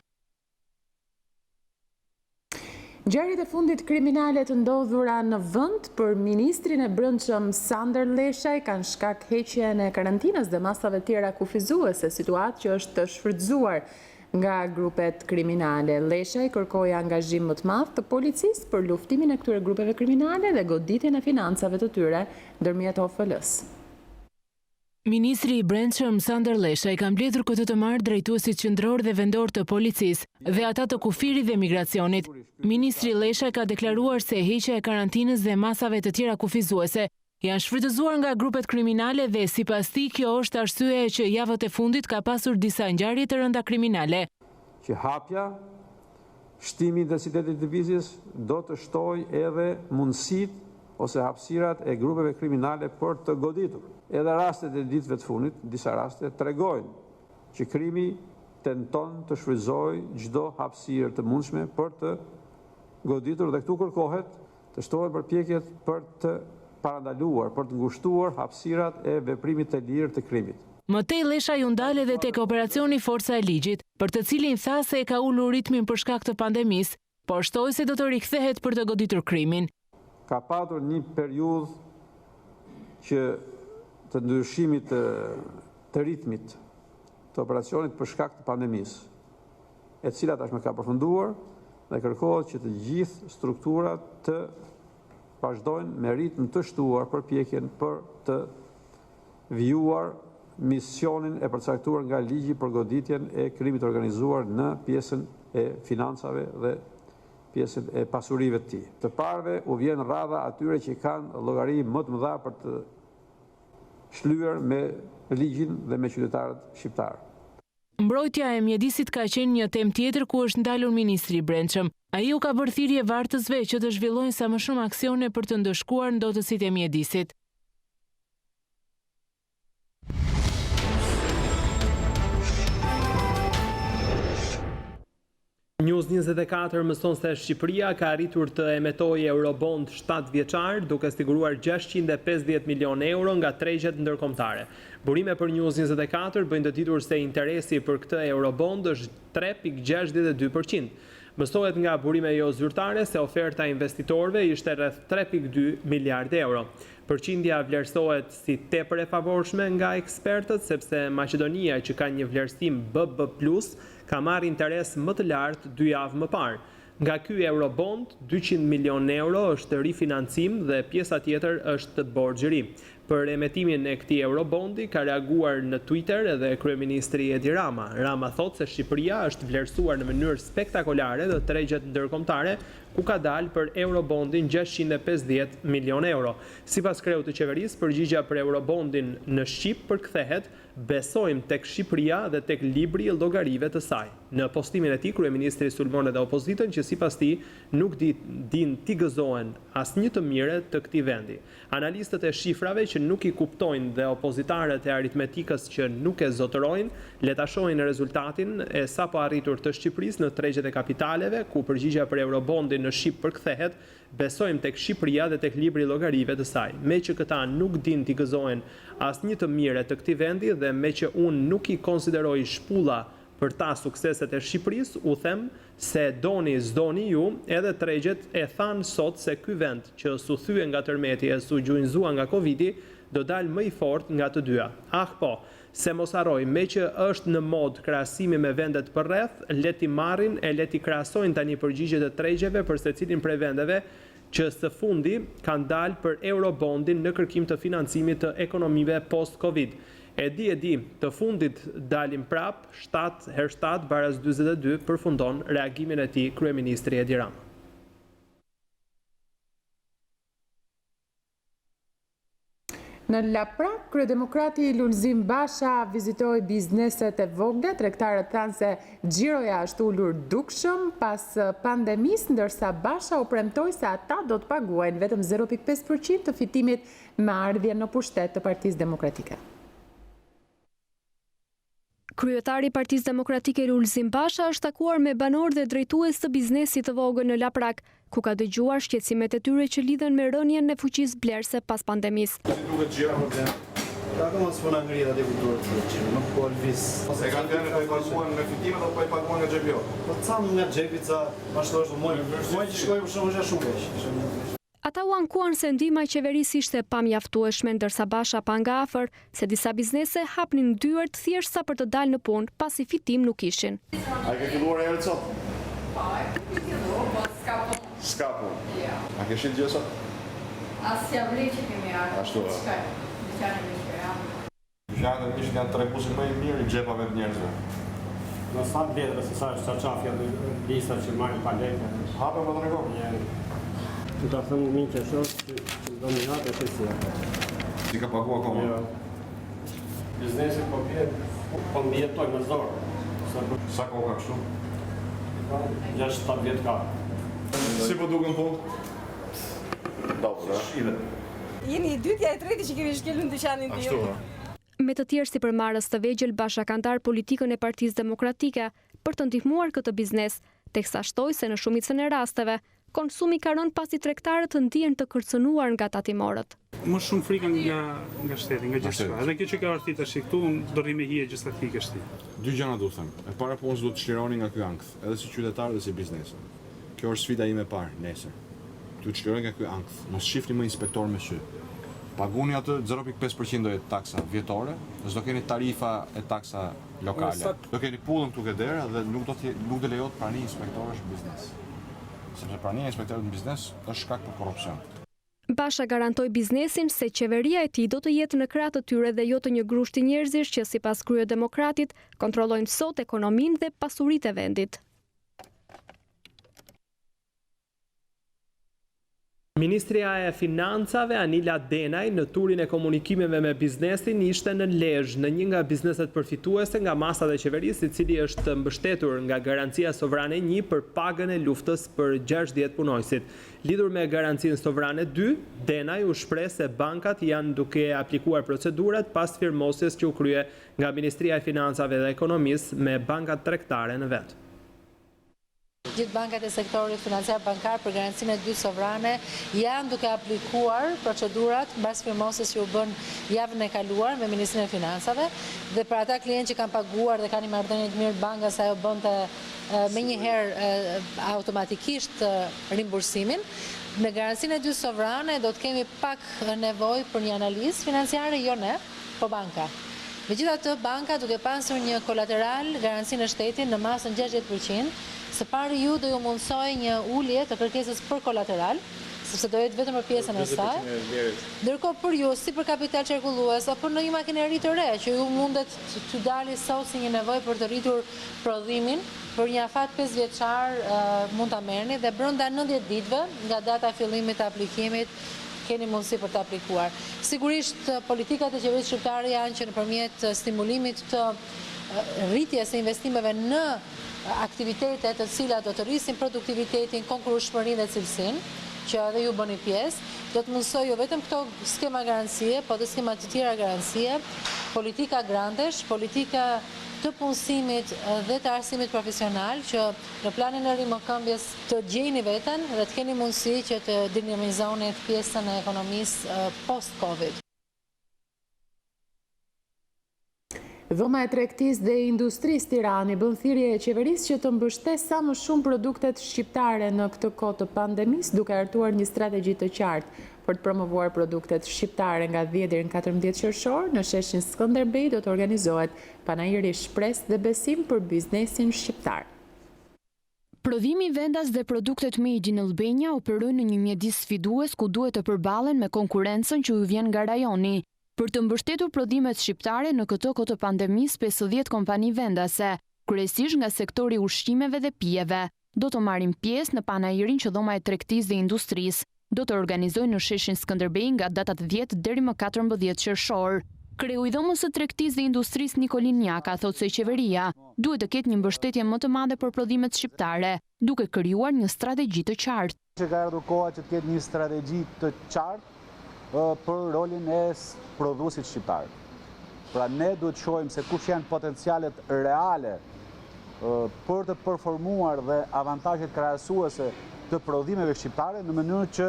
Ngjarjet e fundit kriminale të ndodhura në vend për ministrin e brendshëm Sander Leshaj kanë shkak heqjen e karantinës dhe masave tjera kufizuese, situatë që është të shfrytzuar nga grupet kriminale. Leshaj kërkoi angazhim më të madh të policisë për luftimin e këtyre grupeve kriminale dhe goditjen e financave të tyre ndërmjet OFL-s. Ministri i brendshëm Sander Leshaj ka mbledhur këtë të marrë drejtuesit qendror dhe vendor të policisë dhe ata të kufirit dhe migracionit. Ministri Leshaj ka deklaruar se heqja e karantinës dhe masave të tjera kufizuese janë shfrytëzuar nga grupet kriminale dhe sipas tij kjo është arsye që javët e fundit ka pasur disa ngjarje të rënda kriminale. Që hapja, shtimi i intensitetit të lëvizjes do të shtojë edhe mundësitë ose hapësirat e grupeve kriminale për të goditur. Edhe rastet e ditëve të fundit, disa raste, tregojnë që krimi tenton të shfrytëzojë çdo hapësirë të mundshme për të goditur dhe këtu kërkohet të shtohen përpjekjet për të parandaluar, për të ngushtuar hapësirat e veprimit të lirë të krimit. Mëtej Leshaj u ndal edhe tek operacioni Forca e Ligjit, për të cilin tha se e ka ulur ritmin për shkak të pandemisë, por shtoi se do të rikthehet për të goditur krimin. Ka patur një periudhë që të ndryshimit të ritmit të operacionit për shkak të pandemisë, e cila tashmë ka përfunduar dhe kërkohet që të gjithë strukturat të vazhdojnë me ritëm të shtuar përpjekjen për të vijuar misionin e përcaktuar nga ligji për goditjen e krimit organizuar në pjesën e financave dhe pjesën e pasurive të tij. Të parëve u vjen radha atyre që kanë llogari më të mëdha për të shlyer me ligjin dhe me qytetarët shqiptarë. Mbrojtja e mjedisit ka qenë një temë tjetër ku është ndalur ministri i brendshëm. Ai u ka bërë thirrje vartësve që të zhvillojnë sa më shumë aksione për të ndëshkuar ndotësitë e mjedisit. News24 mëson se Shqipëria ka arritur të emetojë eurobond 7 vjeçar duke siguruar 650 milion euro nga tregjet ndërkombëtare. Burime për News24 bëjnë të ditur se interesi për këtë eurobond është 3.62%. Mësohet nga burime jo zyrtare se oferta investitorëve ishte rreth 3.2 miliardë euro. Përqindja vlerësohet si tepër e favorshme nga ekspertët sepse Maqedonia, që ka një vlerësim BB+, ka marrë interes më të lartë 2 javë më parë. Nga ky eurobond, 200 milion euro është rifinancim dhe pjesa tjetër është borxhëri. Për emetimin e këtij eurobondi ka reaguar në Twitter edhe kryeministri Edi Rama. Rama thotë se Shqipëria është vlerësuar në mënyrë spektakolare dhe tregjet ndërkombëtare ku ka dalë për eurobondin 650 milion euro. Sipas kreut të qeverisë, përgjigja për eurobondin në Shqip përkthehet: besojmë tek Shqipëria dhe tek libri i llogarive të saj. Në postimin e tij, kryeministri sulmon edhe opozitën që sipas tij nuk din t'i gëzohen asnjë të mire të këtij vendi. Analistët e shifrave që nuk i kuptojnë dhe opozitarët e aritmetikës që nuk e zotërojnë, le ta shohin rezultatin e sapo arritur të Shqipërisë në tregjet e kapitaleve, ku përgjigja për eurobondin në Shqip përkthehet: besojmë tek Shqipëria dhe tek libri i llogarive të saj. Me që këta nuk din t'i gëzohen asnjë të mire të këtij vendi dhe me që unë nuk i konsideroj shpulla për ta sukseset e Shqipërisë, u them se doni s'doni ju, edhe tregjet e thanë sot se ky vend që s'u thye nga tërmeti e s'u gjunjëzua nga Covidi, do dalë më i fortë nga të dyja. Ah po, se mos harroj, me që është në mod krahasimi me vendet përreth, le t'i marrin e le t'i krahasojnë tani përgjigjet e tregjeve për secilin prej vendeve që së fundi kanë dalë për eurobondin në kërkim të financimit të ekonomive post-Covid. E di, të fundit dalim prap, 7x7 baraz 42 përfundon reagimin e tij kryeministri Edi Rama. Në Laprak, kryedemokrati Lulzim Basha vizitoi bizneset e vogla. Tregtarët thanë se xhiroja është ulur dukshëm pas pandemisë, ndërsa Basha u premtoi se ata do të paguajnë vetëm 0.5% të fitimit me ardhje në pushtet të Partisë Demokratike. Kryetari i Partisë Demokratike Lulzim Basha është takuar me banor dhe drejtues të biznesit të vogël në Laprak, ku ka dëgjuar shqetësimet e tyre që lidhen me rënien e fuqisë blerëse pas pandemisë. Ka mos puna ngrihet atë kulturë të çim, nuk po lviz. Ose kanë dhënë të paguan me fitimet apo i paguan nga xhepi? Po ca nga xhepi ca, ashtu është më që shkoi për shkak të shumë keq. Ata u ankuan se ndihma e qeverisë ishte pamjaftueshme, ndërsa Basha pa nga afër se disa biznese hapnin dyert thjesht sa për të dalë në punë, pasi fitim nuk kishin. A ke filluar herët sot? Po, s'ka punë. S'ka punë. A ke shit gjë sot? Asja vrej që kemi ardhur. Ashtu. Dyqanet e janë treguesi më i mirë i xhepave të njerëzve. Në sa vjetra se sa është çafja në lista që marrin pa lekë. Hape po tregon. Të ta thënë minë qershor që do më hapë të si. Ti ka paguar akoma? Jo. Biznesi po mbijetoj me zorë. Sa kohë ka kështu? 6-7 vjet ka. Si po duken punë? Jeni i dytja e treti që kemi shkelur në dyqanin tim. Ashtu. Me të tjerë si përmarrës të vegjël, Basha ka ndarë politikën e Partisë Demokratike për të ndihmuar këtë biznes, teksa shtoi se në shumicën e rasteve konsumi ka rënë pasi tregtarët ndihen të kërcënuar nga tatimorët. Më shumë frikën nga shteti, nga gjithçka. Edhe kjo që ka ardhur tash këtu, do rrimë hije gjithstatike është. Dy gjëra do them. E para punës do të çlironi nga ky ankth, edhe si qytetar dhe si biznes. Kjo është sfida ime e parë nesër. Të çlironi nga ky ankth. Mos shifni më inspektor me sy. Paguni atë 0.5% do jetë taksa vjetore, s'do keni tarifa e taksa lokale. Do keni pullën këtu ke dera dhe nuk do lejohet prani inspektorësh në biznes. Sepse prania e inspektorëve në biznes është shkak për korrupsion. Basha garantoi biznesin se qeveria e tij do të jetë në krah të tyre dhe jo të një grushti njerëzish që sipas kryedemokratit kontrollojnë sot ekonominë dhe pasuritë e vendit. Ministria e Financave Anila Denaj në turin e komunikimeve me biznesin ishte në Lezhë, në një nga bizneset përfituese nga masat e qeverisë, i cili është mbështetur nga Garancia Sovrane 1 për pagën e luftës për 60 punojësit. Lidhur me Garancinë Sovrane 2, Denaj u shpreh se bankat janë duke aplikuar procedurat pas firmosjes që u krye nga Ministria e Financave dhe Ekonomisë me bankat tregtare në vend. Gjithë bankat e sektorit financiar bankar për garancinë e 2 sovrane janë duke aplikuar procedurat mbas firmosjes që u bën javën e kaluar me Ministrinë e Financave dhe për ata klientë që kanë paguar dhe kanë marrëdhënie të mirë banka se ajo bënte menjëherë automatikisht rimbursimin. Në garancinë e 2 sovrane do të kemi pak nevojë për një analizë financiare, jo ne, po banka. Megjithatë, banka duke pasur një kolateral garancinë e shtetit në masën 60%, së pari ju do ju mundsoj një ulje të kërkesës për kolateral, sepse do jetë vetëm për pjesën e saj. Ndërkohë për ju, si për kapital qarkullues, apo në një makineri të re, që ju mundet të dali sot si një nevojë për të rritur prodhimin, për një afat 5 vjeçar mund ta merrni dhe brenda 90 ditëve nga data e fillimit të aplikimit keni mundësi për të aplikuar. Sigurisht, politikat e qeverisë shqiptare janë që nëpërmjet stimulimit të rritjes së investimeve në aktivitete të cilat do të rrisin produktivitetin, konkurrueshmërinë dhe cilësinë, që edhe ju bëni pjesë, do të mundsoj jo vetëm këto skema garancie, po dhe skema të tjera garancie, politika grandesh, politika të punësimit dhe të arsimit profesional, që në planin e rimëkëmbjes të gjejni veten dhe të keni mundësi që të dinamizoni pjesën e ekonomisë post-Covid. Dhoma e Tregtisë dhe Industrisë Tirani bën thirrje e qeverisë që të mbështesë sa më shumë produktet shqiptare në këtë kohë të pandemisë, duke hartuar një strategji të qartë për të promovuar produktet shqiptare nga 10 deri në 14 qershor. Në sheshin Skënderbej do të organizohet panajiri shpresë dhe besim për biznesin shqiptar. Prodhimi vendas dhe produktet made in Albania operojnë në një mjedis sfidues ku duhet të përballen me konkurrencën që u vjen nga rajoni. Për të mbështetur prodhimet shqiptare në këtë kohë të pandemisë, 50 kompani vendase, kryesisht nga sektori ushqimeve dhe pijeve, do të marrin pjesë në panajrin që dhoma e tregtisë dhe industrisë do të organizojnë në sheshin Skënderbej nga datat 10 deri më 14 qershor. Kreu i dhomës së tregtisë dhe industrisë Nikolin Njaka thotë se qeveria duhet të ketë një mbështetje më të madhe për prodhimet shqiptare, duke krijuar një strategji të qartë. Që ka ardhur koha që të ketë një strategji të qartë për rolin e prodhuesit shqiptar. Pra ne duhet të shohim se kush janë potencialet reale për të performuar dhe avantazhet krahasuese të prodhimeve shqiptare në mënyrë që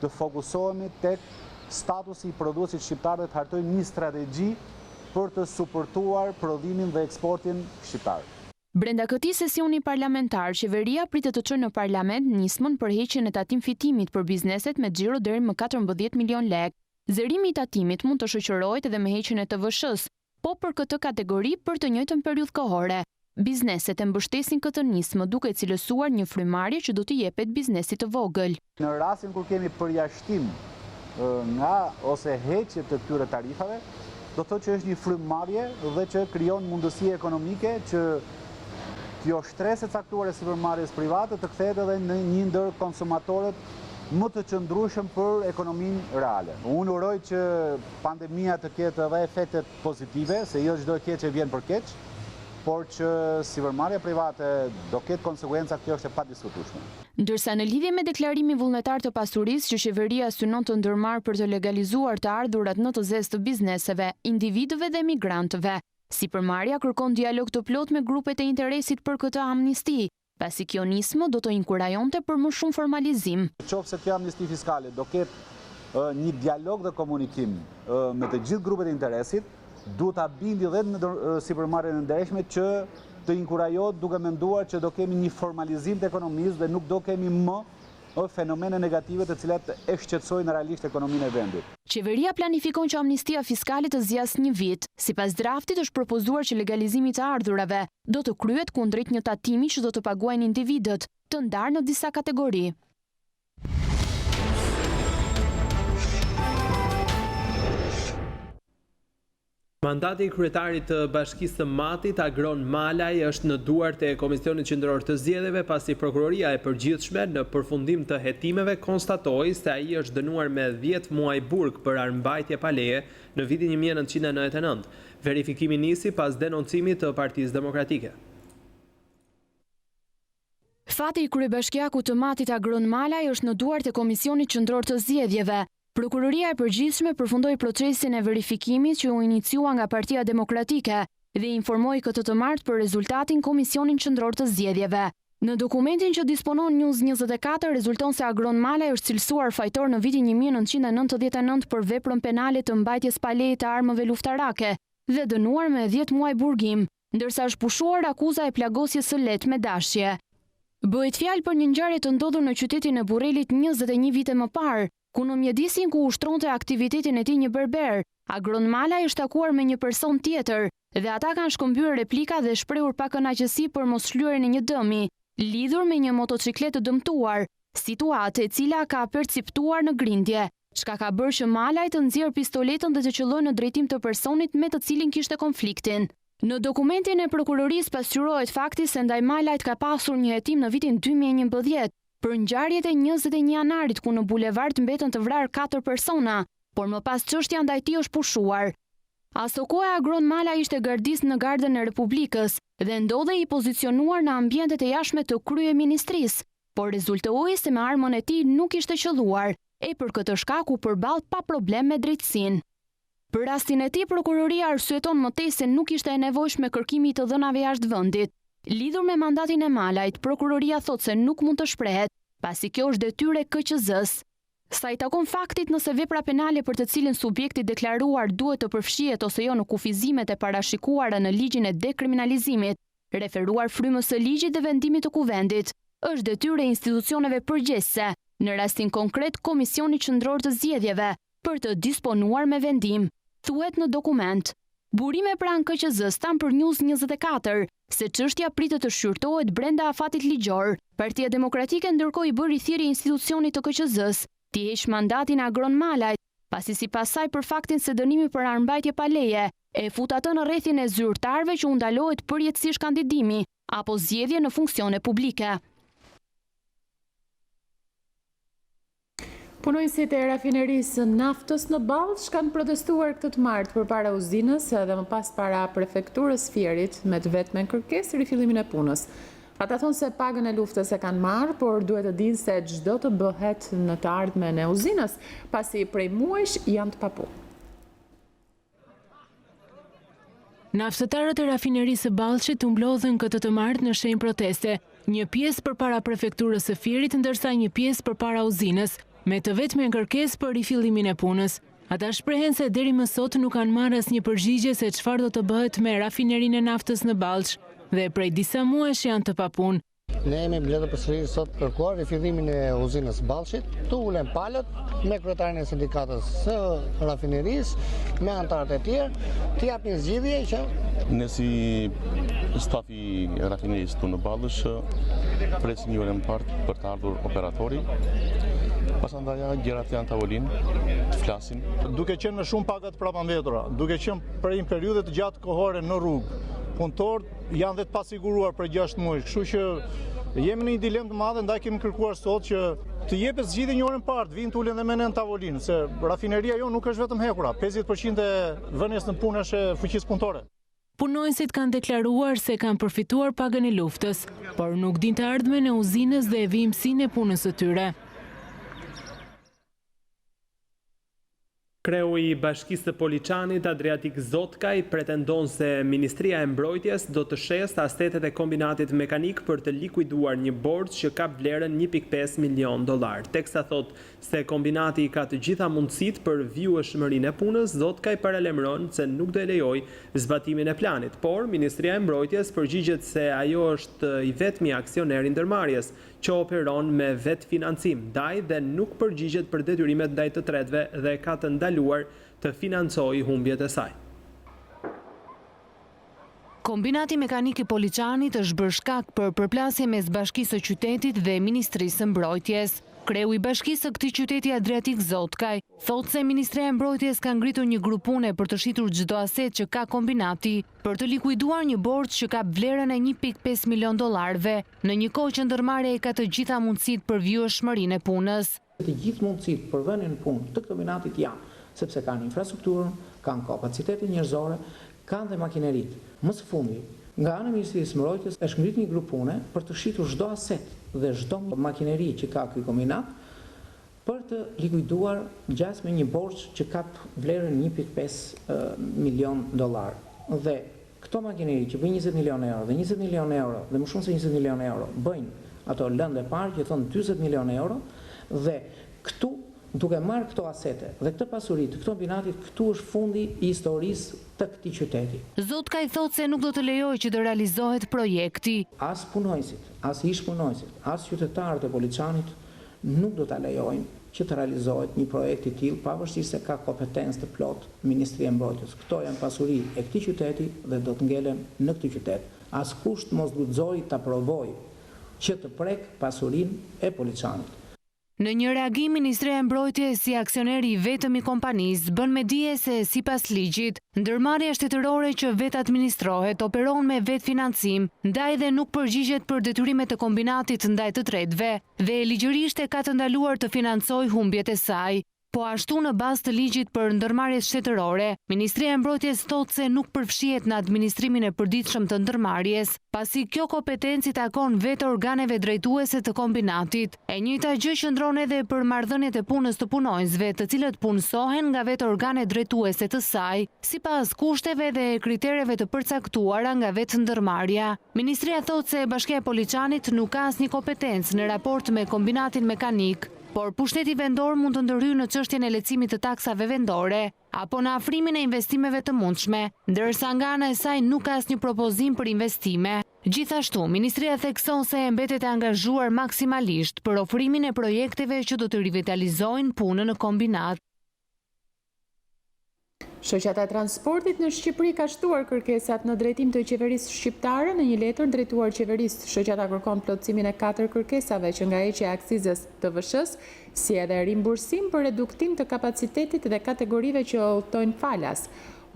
të fokusohemi tek statusi i prodhuesit shqiptar dhe të hartojmë një strategji për të suportuar prodhimin dhe eksportin shqiptar. Brenda këtij sesioni parlamentar, qeveria pritet të çojë në parlament nismën për heqjen e tatim fitimit për bizneset me xhiro deri më 14 milion lekë. Zërimi i tatimit mund të shoqërohet edhe me heqjen e TVSH-s, po për këtë kategori për të njëjtën periudhë kohore. Bizneset e mbështesin këtë nismë duke cilësuar një frymarrje që do t'i jepet biznesit të vogël. Në rastin kur kemi përjashtim nga ose heqje të këtyre tarifave, do të thotë që është një frymarrje dhe që krijon mundësi ekonomike që kjo shtresë e caktuar e sipërmarrjes private të kthehet edhe në një ndër konsumatorët më të qëndrueshëm për ekonominë reale. Unë uroj që pandemia të ketë edhe efektet pozitive, se jo çdo keq vjen për keq, por që sipërmarrja private do ketë konsekuenca, kjo është e padiskutueshme. Ndërsa në lidhje me deklarimin vullnetar të pasurisë që qeveria synon të ndërmarrë për të legalizuar të ardhurat në të zezë të bizneseve, individëve dhe migrantëve, sipërmarrja kërkon dialog të plot me grupet e interesit për këtë amnisti, pasi kjo nismë do të inkurajonte për më shumë formalizim. Nëse kjo amnisti fiskale do ketë një dialog dhe komunikim me të gjithë grupet e interesit, duhet ta bindi dhe në sipërmarrjen e ndershme që të inkurajohet duke menduar që do kemi një formalizim të ekonomisë dhe nuk do kemi më fenomene negative të cilat e shqetësojnë realisht ekonominë e vendit. Qeveria planifikon që amnistia fiskale të zgjasë një vit. Sipas draftit është propozuar që legalizimi i të ardhurave do të kryhet kundrejt një tatimi që do të paguajnë individët, të ndarë në disa kategori. Mandati i kryetarit të Bashkisë të Matit, Agron Malaj, është në duart e Komisionit Qendror të Zgjedhjeve pasi prokuroria e përgjithshme në përfundim të hetimeve konstatoi se ai është dënuar me 10 muaj burg për armbajtje pa leje në vitin 1999. Verifikimi nisi pas denoncimit të Partisë Demokratike. Fati i kryebashkiakut të Matit, Agron Malaj, është në duart e Komisionit Qendror të Zgjedhjeve. Prokuroria e përgjithshme përfundoi procesin e verifikimit që u inicia nga Partia Demokratike dhe informoi këtë të martë për rezultatin Komisionin Qendror të Zgjedhjeve. Në dokumentin që disponon News24 rezulton se Agron Malaj është cilësuar fajtor në vitin 1999 për veprën penale të mbajtjes pa leje të armëve luftarake dhe dënuar me 10 muaj burgim, ndërsa është pushuar akuza e plagosjes së lehtë me dashje. Bëhet fjalë për një ngjarje të ndodhur në qytetin e Burrelit 21 vite më parë, ku në mjedisin ku ushtronte aktivitetin e tij një berber, Agron Malaj është takuar me një person tjetër dhe ata kanë shkëmbyer replika dhe shprehur pakënaqësi për mosshlyerjen e një dëmi, lidhur me një motocikletë të dëmtuar, situatë e cila ka perceptuar në grindje, çka ka bërë që Malaj të nxjerrë pistoletën dhe të qëllojë në drejtim të personit me të cilin kishte konfliktin. Në dokumentin e prokurorisë pasqyrohet fakti se ndaj Malajt ka pasur një hetim në vitin 2011 për ngjarjet e 21 janarit ku në bulevard mbetën të vrarë 4 persona, por më pas çështja ndaj tij është pushuar. Aso kohë Agron Malaj ishte gardist në Gardën e Republikës dhe ndodhej i pozicionuar në ambientet e jashtme të kryeministrisë, por rezultoi se me armën e tij nuk ishte qelluar, e për këtë shkak u përball pa problem me drejtësinë. Për rastin e tij, prokuroria arsyeton më tej se nuk ishte e nevojshme kërkimi i të dhënave jashtë vendit. Lidhur me mandatin e Malajt, prokuroria thotë se nuk mund të shprehet, pasi kjo është detyrë e KQZ-s. Sa i takon faktit nëse vepra penale për të cilin subjekti deklaruar duhet të përfshihet ose jo në kufizimet e parashikuara në ligjin e dekriminalizimit, referuar frymës së ligjit dhe vendimit të kuvendit, është detyrë e institucioneve përgjegjëse, në rastin konkret Komisionit Qendror të Zgjedhjeve, për të disponuar me vendim, thuhet në dokument. Burime pranë KQZ-s tan për News24 se çështja pritet të shqyrtohet brenda afatit ligjor. Partia Demokratike ndërkohë i bëri thirrje institucionit të KQZ-s t'i heq mandatin Agron Malajt pasi sipas saj për faktin se dënimi për armbajtje pa leje e fut atë në rrethin e zyrtarëve që u ndalohet përjetësisht kandidimi apo zgjedhje në funksione publike. Punojësit e rafinerisë naftës në Ballsh kanë protestuar këtë të martë përpara uzinës dhe më pas para prefekturës Fierit me të vetme kërkesë rifillimin e punës. Ata thonë se pagën e luftës e kanë marrë, por duhet të dinë se çdo të bëhet në të ardhmen e uzinës, pasi prej muajsh janë të papunë. Naftëtarët e rafinerisë së Ballshit u mblodhen këtë të martë në shenjë proteste, një pjesë përpara prefekturës së Fierit ndërsa një pjesë përpara uzinës, me të vetme kërkesë për rifillimin e punës. Ata shprehen se deri më sot nuk kanë marrë asnjë përgjigje se çfarë do të bëhet me rafinerinë e naftës në Ballsh dhe prej disa muajsh janë të papunë. Ne jemi mbledhur përsëri sot për kërkuar rifillimin e uzinës Ballshit. Tu ulen palët me kryetarin e sindikatës së rafinerisë, me anëtarët e tjerë, të japin zgjidhje që ne si stafi i rafinerisë tu në Ballsh presim një orë më parë për të ardhur operatori. Pasandaj gjërat janë tavolinë, të flasim. Duke qenë në shumë pagat prapambetura, duke qenë për një periudhë të gjatë kohore në rrugë, punëtorët janë dhe të pasiguruar për 6 muaj, kështu që jemi në një dilemë të madhe, ndaj kemi kërkuar sot që të jepet zgjidhje një orë më parë, të vinë të ulen dhe me ne në tavolinë, se rafineria jo nuk është vetëm hekura, 50% e vënies në punë është e fuqisë punëtore. Punojësit kanë deklaruar se kanë përfituar pagën e luftës, por nuk din të ardhmen e uzinës dhe vimësinë e punës së tyre. Kreu i Bashkisë të Poliçanit, Adriatik Zotkaj, pretendon se Ministria e Mbrojtjes do të shes astetet e kombinatit mekanik për të likuiduar një borxh që ka vlerën $1.5 milion. Teksa thot se kombinati ka të gjitha mundësitë për vjueshmërinë e punës, Zotkaj paralajmëron se nuk do e lejoj zbatimin e planit, por Ministria e Mbrojtjes përgjigjet se ajo është i vetmi aksioner i ndërmarrjes që operon me vetë financim, ndaj dhe nuk përgjigjet për detyrimet ndaj të tretëve dhe ka të ndaluar të financojë humbjet e saj. Kombinati mekanik i Poliçanit është bërë shkak për përplasje mes Bashkisë së Qytetit dhe Ministrisë së Mbrojtjes. Kreu i Bashkisë së këtij qyteti Adriatik Zotkaj thotë se Ministria e Mbrojtjes ka ngritur një grup pune për të shitur çdo aset që ka kombinati për të likuiduar një borxh që ka vlerën e $1.5 milion në një kohë që ndërmarrja ka të gjitha mundësitë për vjueshmërinë e punës. Të gjithë mundësitë për vënien punë të kombinatit janë, sepse kanë infrastrukturën, kanë kapacitetin njerëzore, kanë dhe makineritë. Më së fundi, nga ana e Ministrisë së Mbrojtjes është ngritur një grup pune për të shitur çdo aset dhe çdo makineri që ka ky kombinat për të likuiduar gjasë me një borxh që ka vlerën $1.5 milion. Dhe këto makineri që bëjnë 20 milion euro dhe 20 milion euro dhe më shumë se 20 milion euro bëjnë ato lëndë parë që thonë 40 milion euro dhe këtu duke marrë këto asete dhe këtë pasuri të këto kombinatit, këtu është fundi i historisë të këtij qyteti. Zotkaj thotë se nuk do të lejojë që të realizohet projekti. As punojësit, as ish punojësit, as qytetarët e Poliçanit nuk do ta lejojnë që të realizohet një projekt i tillë pavarësisht se ka kompetencë të plot Ministria e Mbrojtjes. Këto janë pasuri e këtij qyteti dhe do të ngelen në këtë qytet. Askush mos guxojë ta provojë që të prek pasurinë e Poliçanit. Në një reagim, Ministria e Mbrojtjes si aksioneri i vetëm i kompanisë bën me dije se sipas ligjit, ndërmarrja shtetërore që vetë administrohet operon me vetë financim, ndaj dhe nuk përgjigjet për detyrimet e kombinatit ndaj të tretëve dhe ligjërisht e ka të ndaluar të financojë humbjet e saj. Po ashtu në bazë të ligjit për ndërmarrjes shtetërore, Ministria e Mbrojtjes thotë se nuk përfshihet në administrimin e përditshëm të ndërmarrjes, pasi kjo kompetencë takon vetë organeve drejtuese të kombinatit. E njëjta gjë qëndron edhe për marrëdhëniet e punës të punonjësve, të cilët punësohen nga vetë organe drejtuese të saj, sipas kushteve dhe kritereve të përcaktuara nga vetë ndërmarrja. Ministria thotë se Bashkia e Poliçanit nuk ka asnjë kompetencë në raport me kombinatin mekanik, por pushteti vendor mund të ndërhyjë në çështjen e lehtësimit të taksave vendore apo në afrimin e investimeve të mundshme, ndërsa nga ana e saj nuk ka asnjë propozim për investime. Gjithashtu, Ministria thekson se mbetet e angazhuar maksimalisht për ofrimin e projekteve që do të rivitalizojnë punën në kombinat. Shoqata e transportit në Shqipëri ka shtuar kërkesat në drejtim të qeverisë shqiptare në një letër drejtuar qeverisë. Shoqata kërkon plotësimin e 4 kërkesave që nga heqja e akcizës të VSH-s, si edhe rimbursim për reduktim të kapacitetit dhe kategorive që udhtojnë falas.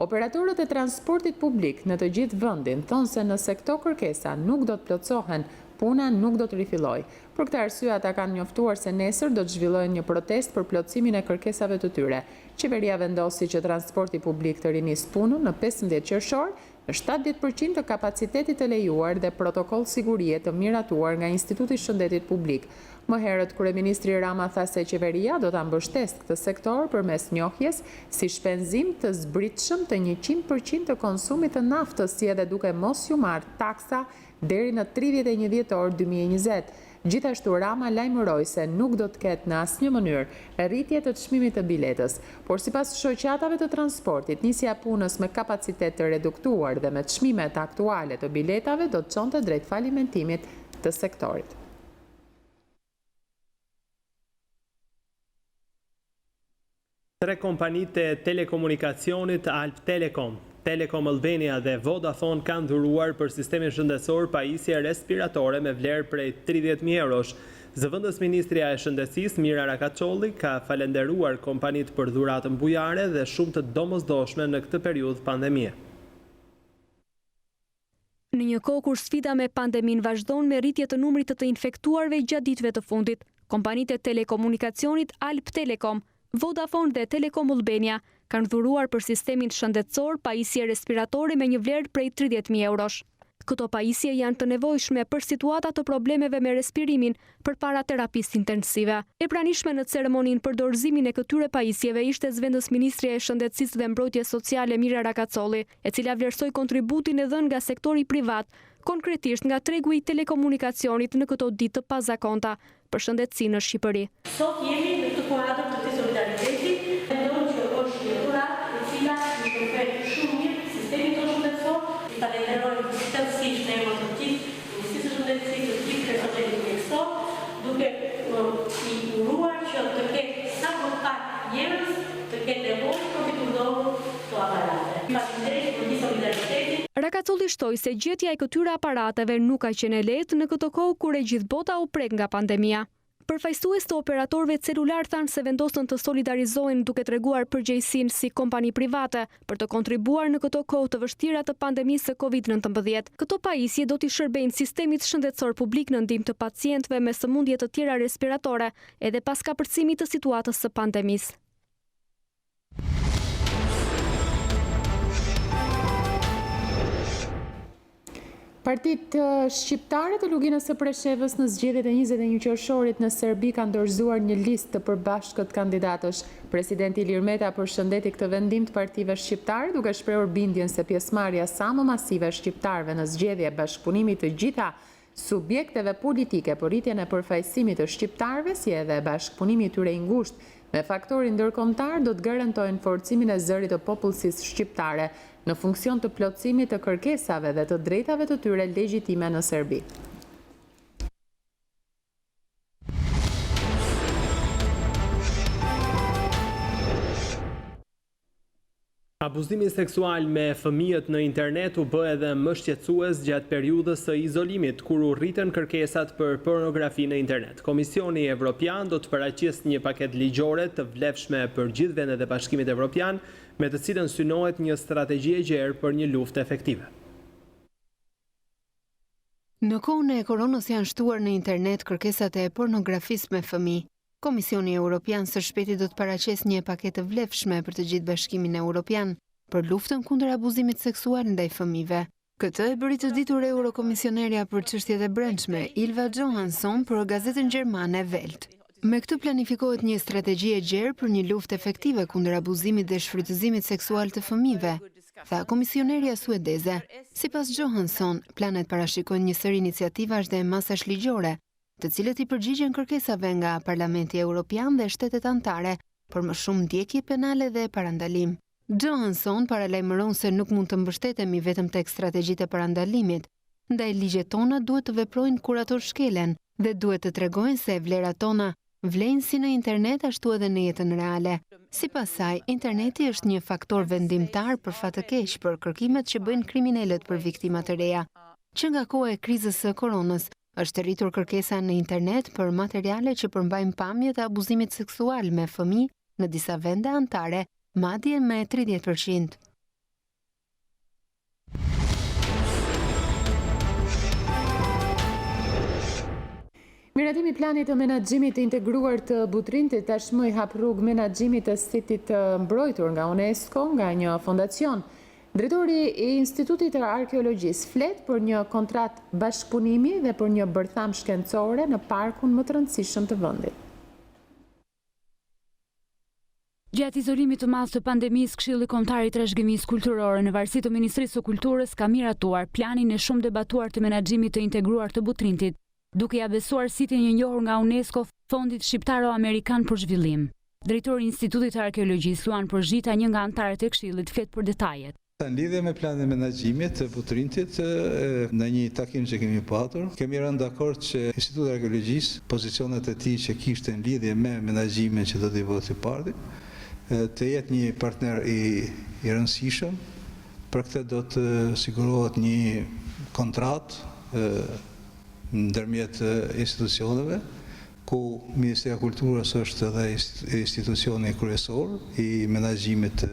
Operatorët e transportit publik në të gjithë vendin thonë se nëse këto kërkesa nuk do të plotësohen, puna nuk do të rifillojë. Për këtë arsye ata kanë njoftuar se nesër do të zhvillojnë një protestë për plotësimin e kërkesave të tyre. Qeveria vendosi që transporti publik të rinisë punën në 15 qershor në 70% të kapacitetit të lejuar dhe protokoll sigurie të miratuar nga Instituti i Shëndetit Publik. Më herët, kryeministri Rama tha se qeveria do ta mbështesë këtë sektor përmes njohjes si shpenzim të zbritshëm të 100% të konsumit të naftës, si edhe duke mos ju marrë taksa deri në 31 dhjetor 2020. Gjithashtu Rama lajmëroi se nuk do të ketë në asnjë mënyrë rritje të çmimit të biletës, por sipas shoqatave të transportit, nisja e punës me kapacitet të reduktuar dhe me çmimet aktuale të biletave do të çonte drejt falimentimit të sektorit. Tre kompanitë e telekomunikacionit Alp Telekom, Telekom Albania dhe Vodafone kanë dhuruar për sistemin shëndetësor pajisje respiratore me vlerë prej 30.000 eurosh. Zëvendës Ministria e Shëndetësisë Mira Rakaçolli ka falenderuar kompanitë për dhuratën bujare dhe shumë të domosdoshme në këtë periudhë pandemie. Në një kohë kur sfida me pandemin vazhdon me rritje të numrit të infektuarve gjatë ditëve të fundit, kompanitë e telekomunikacionit Alp Telekom, Vodafone dhe Telekom Albania kanë dhuruar për sistemin shëndetësor pajisje respiratore me një vlerë prej 30.000 eurosh. Këto pajisje janë të nevojshme për situata të problemeve me respirimin përpara terapisë intensive. E pranishme në ceremoninë për dorëzimin e këtyre pajisjeve ishte zëvendës Ministria e Shëndetësisë dhe Mbrojtjes Sociale Mira Rakaçolli, e cila vlerësoi kontributin e dhënë nga sektori privat, konkretisht nga tregu i telekomunikacionit në këto ditë të pazakonta për shëndetësi në Shqipëri. Sot jemi në këtë kuadër të solidaritetit, mendoj që është një dhuratë e cila i shpërfet shumë mirë sistemit tonë shëndetësor. I falenderoj gjithësisht në emër të gjithë Ministrisë së Shëndetësisë, të gjithë personelit mjekësor, duke i uruar që të ketë sa më pak njerëz të ketë nevojë për të përdorur këto aparate. Faleminderit për gjithë solidaritetin. Rakaçolli shtoi se gjetja e këtyre aparateve nuk ka qenë lehtë në këtë kohë kur e gjithë bota u prek nga pandemia. Përfaqësues të operatorëve celular thanë se vendosën të solidarizohen duke treguar përgjegjësinë si kompani private për të kontribuar në këto kohë të vështira të pandemisë së COVID-19. Këto pajisje do t'i shërbejnë sistemit shëndetësor publik në ndihmë të pacientëve me sëmundje të tjera respiratore edhe pas kapërcimit të situatës së pandemisë. Partitë shqiptare të luginës së Preshevës në zgjedhjet e 21 qershorit në Serbi kanë dorëzuar një listë të përbashkët kandidatësh. Presidenti Ilir Meta përshëndeti këtë vendim të partive shqiptare duke shprehur bindjen se pjesëmarrja sa më masive e shqiptarëve në zgjedhje bashkëpunimi të gjitha subjekteve politike për rritjen e përfaqësimit të shqiptarëve si edhe bashkëpunimi i tyre i ngushtë me faktorin ndërkombëtar do të garantojnë forcimin e zërit të popullsisë shqiptare në funksion të plotësimit të kërkesave dhe të drejtave të tyre legjitime në Serbi. Abuzimi seksual me fëmijët në internet u bë edhe më shqetësues gjatë periudhës së izolimit, kur u rritën kërkesat për pornografi në internet. Komisioni Evropian do të paraqesë një paketë ligjore të vlefshme për gjithë vendet e Bashkimit Evropian, me të cilën synohet një strategji e gjerë për një luftë efektive. Në kohën e koronës janë shtuar në internet kërkesat e pornografisë me fëmijë. Komisioni Evropian së shpejti do të paraqesë një paketë vlefshme për të gjithë Bashkimin Evropian për luftën kundër abuzimit seksual ndaj fëmijëve. Këtë e bëri të ditur Eurokomisionerja për çështjet e brendshme Ylva Johansson për gazetën gjermane Welt. Me këtë planifikohet një strategji e gjerë për një luftë efektive kundër abuzimit dhe shfrytëzimit seksual të fëmijëve, tha komisionerja suedeze. Sipas Johansson, planet parashikojnë një sëri iniciativash dhe masash ligjore, të cilët i përgjigjen kërkesave nga Parlamenti Evropian dhe shtetet anëtare për më shumë ndjekje penale dhe parandalim. Johansson paralajmëron se nuk mund të mbështetemi vetëm tek strategjitë e parandalimit, ndaj ligjet tona duhet të veprojnë kur ato shkelen dhe duhet të tregojnë se vlerat tona vlen si në internet ashtu edhe në jetën reale. Sipas saj, interneti është një faktor vendimtar për fat të keq për kërkimet që bëjnë kriminalët për viktima të reja. Që nga koha e krizës së koronës, është rritur kërkesa në internet për materiale që përmbajnë pamje të abuzimit seksual me fëmijë në disa vende anëtare, madje me 30%. Miratimi i planit të menaxhimit të integruar të Butrintit tashmë i hap rrugë menaxhimit të sitit të mbrojtur nga UNESCO nga një fondacion. Drejtori i Institutit të Arkeologjisë flet për një kontratë bashkëpunimi dhe për një bërtham shkencore në parkun më të rëndësishëm të vendit. Gjatë izolimit të madh të pandemisë, Këshilli Kombëtar i Trashëgimisë Kulturore në varësi të Ministrisë së Kulturës ka miratuar planin e shumë debatuar të menaxhimit të integruar të Butrintit, duke ja besuar sitin e njohur nga UNESCO Fondit Shqiptaro-Amerikan për Zhvillim. Drejtori i Institutit të Arkeologjisë Luan Përzhita, një nga anëtarët e Këshillit, flet për detajet. Në lidhje me planin e menaxhimit të Butrintit, në një takim që kemi patur, kemi rënë dakord që Instituti i Arkeologjisë, pozicionet e tij që kishte në lidhje me menaxhimin që do t'i bëhet i parti, të jetë një partner i rëndësishëm. Për këtë do të sigurohet një kontratë ndërmjet institucioneve, ku Ministria e Kulturës është edhe institucioni kryesor i menaxhimit të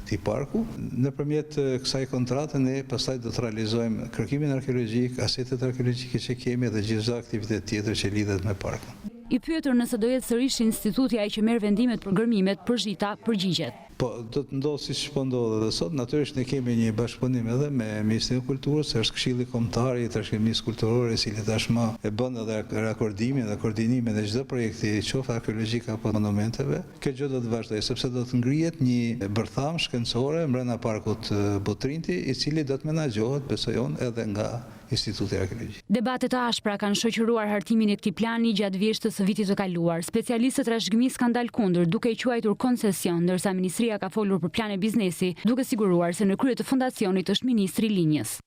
këtij parku. Nëpërmjet kësaj kontrate ne pastaj do të realizojmë kërkimin arkeologjik, asetet arkeologjike që kemi dhe gjithçdo aktivitet tjetër që lidhet me parkun. I pyetur nëse do jetë sërish instituti ai që merr vendimet për gërmimet, Përzhita përgjigjet. Po, do të ndodhë siç po ndodhet edhe sot. Natyrisht ne kemi një bashkëpunim edhe me Ministrinë e Kulturës, është Këshilli Kombëtar i Trashëgimisë Kulturore, i cili tashmë e bën edhe rakordimin dhe koordinimin e çdo projekti, qoftë arkeologjik apo monumenteve. Kjo gjë do të vazhdojë sepse do të ngrihet një bërtham shkencore brenda parkut Butrinti, i cili do të menaxhohet, besoj unë, edhe nga Instituti Arkeologjik. Debatet të ashpra kanë shoqëruar hartimin e këtij plani gjatë vjeshtës së vitit të kaluar. Specialistët trashëgimisë kanë dalë kundër, duke i quajtur koncesion, ndërsa Ministria ka folur për plane biznesi, duke siguruar se në krye të fondacionit është ministri i linjës.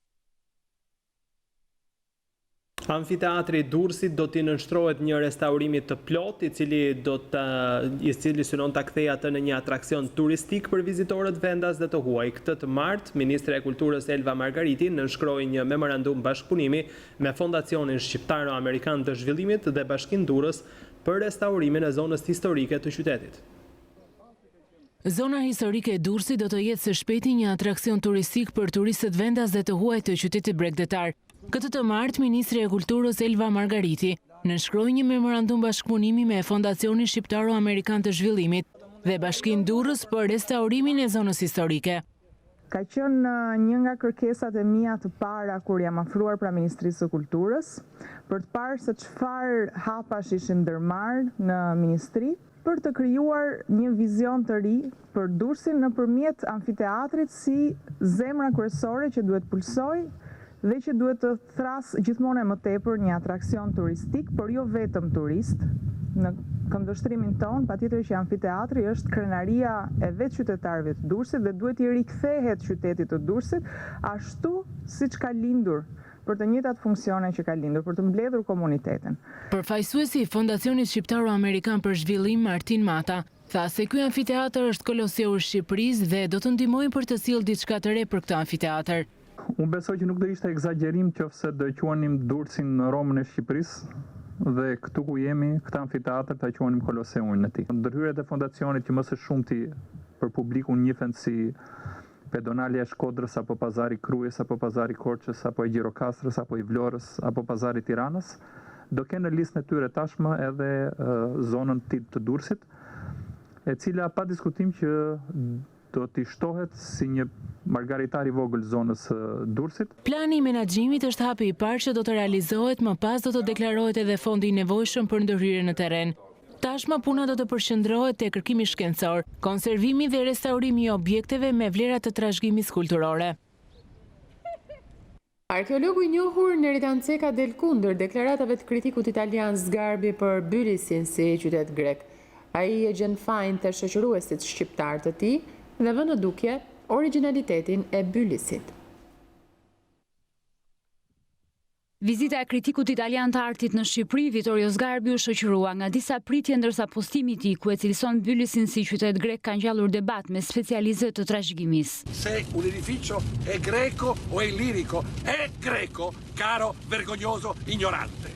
Amfiteatri Durrësit do t'i nënshtrohet një restaurimi të plot, i cili synon ta kthejë atë në një atraksion turistik për vizitorët vendas dhe të huaj. Këtë të martë, Ministra e Kulturës Elva Margariti nënshkroi një memorandum bashkëpunimi me Fondacionin Shqiptaro-Amerikan të Zhvillimit dhe Bashkinë Durrës për restaurimin e zonës historike të qytetit. Zona historike e Durrësit do të jetë së shpejti një atraksion turistik për turistët vendas dhe të huaj të qytetit bregdetar. Këtë të martë, Ministri e Kulturës Elva Margariti nënshkroi një memorandum bashkëpunimi me Fondacionin Shqiptaro-Amerikan të Zhvillimit dhe Bashkinë Durrës për restaurimin e zonës historike. Ka qenë një nga kërkesat e mia të para kur jam afruar pra Ministrisë së Kulturës, për të parë se çfarë hapash ishin ndërmarrë në ministri, për të krijuar një vizion të ri për Durrësin nëpërmjet amfiteatrit si zemra kryesore që duhet pulsoj dhe që duhet të thras gjithmonë më tepër një atraksion turistik, por jo vetëm turist. Në këndvështrimin tonë, patjetër që amfiteatri është krenaria e vetë qytetarëve të Durrësit dhe duhet i rikthehet qytetit të Durrësit ashtu siç ka lindur, për të njëjtat funksione që ka lindur, për të mbledhur komunitetin. Përfaqësuesi i Fondacionit Shqiptaro-Amerikan për Zhvillim, Martin Mata, tha se ky amfiteatër është koloseu i Shqipërisë dhe do të ndihmojë për të sjellë diçka të re për këtë amfiteatër. Unë besoj që nuk do ishte egzagerim qofse do quanim Durrësin në Romën e Shqipërisë dhe këtu ku jemi, këtë amfiteatër ta quanim Koloseun në ti. Ndërhyrjet e fondacionit që më së shumti për publikun njihen si pedonalja e Shkodrës apo pazari Krujës apo pazari Korçës apo i Gjirokastrës apo i Vlorës apo pazari Tiranës, do kenë në listën e tyre tashmë edhe zonën të Durrësit, e cila pa diskutim që do t'i shtohet si një margaritar i vogël zonës Durrësit. Plani i menaxhimit është hapi i parë që do të realizohet, më pas do të deklarohet edhe fondi i nevojshëm për ndërhyrje në terren. Tashmë puna do të përqendrohet te kërkimi shkencor, konservimi dhe restaurimi i objekteve me vlera të trashëgimisë kulturore. Arkeologu i njohur Neritan Ceka del kundër deklaratave të kritikut italian Sgarbi për Bylisin si qytet grek. Ai e gjen fajin të shoqëruesit shqiptar të tij dhe vë në dukje originalitetin e Bylisit. Vizita e kritikut italian të artit në Shqipëri, Vittorio Sgarbi, u shoqërua nga disa pritje ndërsa postimi i tij ku e cilëson Bylisin si qytet grek ka ngjallur debat me specialistët të trashëgimisë. Se un edificio è greco o è illirico, è greco, caro vergognoso ignorante.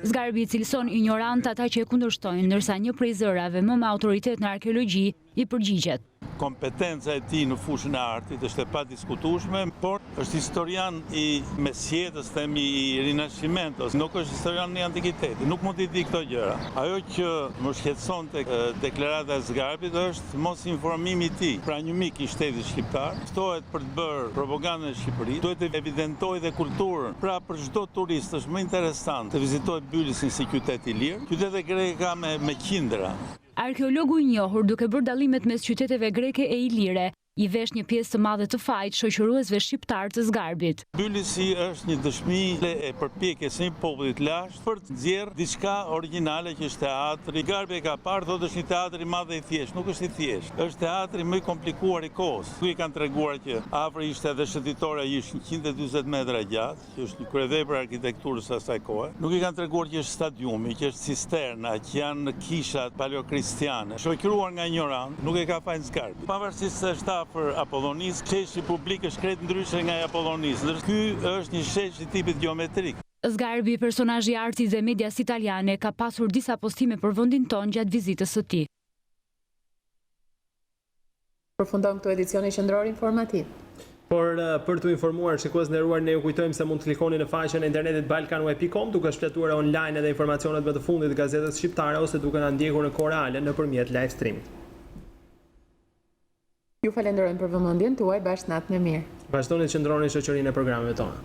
Sgarbi cilëson ignorant ata që e kundërshtojnë, ndërsa një prej zërave më me autoritet në arkeologji i përgjigjet. Kompetenca e tij në fushën e artit është e padiskutueshme, por është historian i mesjetës, themi i Rinascimentos, nuk është historian i antikitetit, nuk mund t'i di këto gjëra. Ajo që më shqetëson tek deklarata e Sgarbit është mos informimi i tij. Pra një mik i shtetit shqiptar ftohet për të bërë propagandën në Shqipëri, duhet të evidentojë dhe kulturën. Pra për çdo turist është më interesant të vizitojë Bylisin si qytet i lirë, qytet e grek ka me qindra. Arkeologu i njohur duke bërë dallimet mes qyteteve greke e ilire, i vesh një pjesë të madhe të fajt shoqëruesve shqiptar të Sgarbit. Bylisi është një dëshmi e përpjekjes së një populli të lashtë për të nxjerrë diçka origjinale që është teatri. Sgarbi ka parë thotë është një teatr i madh dhe i thjeshtë, nuk është i thjeshtë. Është teatri më i komplikuar i kohës. Ku i kanë treguar që afër ishte edhe shëtitora ish 140 metra gjatë, që është një kryevepër arkitekturës së asaj kohe. Nuk i kanë treguar që është stadiumi, që është cisterna, që janë kishat paleokristiane. Shoqëruar nga ignorant, nuk e ka fajin Sgarbi. Pavarësisht se është për Apollonis, sheshi publik është krejt ndryshe nga Apollonis. Ky është një shesh i tipit geometrik. Sgarbi, personazh i artit dhe medias italiane, ka pasur disa postime për vendin tonë gjatë vizitës së tij. Përfundon këtu edicioni qendror informativ. Por për të informuar shikues nderuar, ne ju kujtojmë se mund të klikoni në faqen e internetit balkanweb.com duke shfletuar online edhe informacionet më të fundit të gazetës shqiptare ose duke na ndjekur në kohë reale nëpërmjet live streamit. Ju falenderojmë për vëmendjen tuaj, bashkë natën e mirë. Vazhdoni të qëndroni në shoqërinë e programeve tona.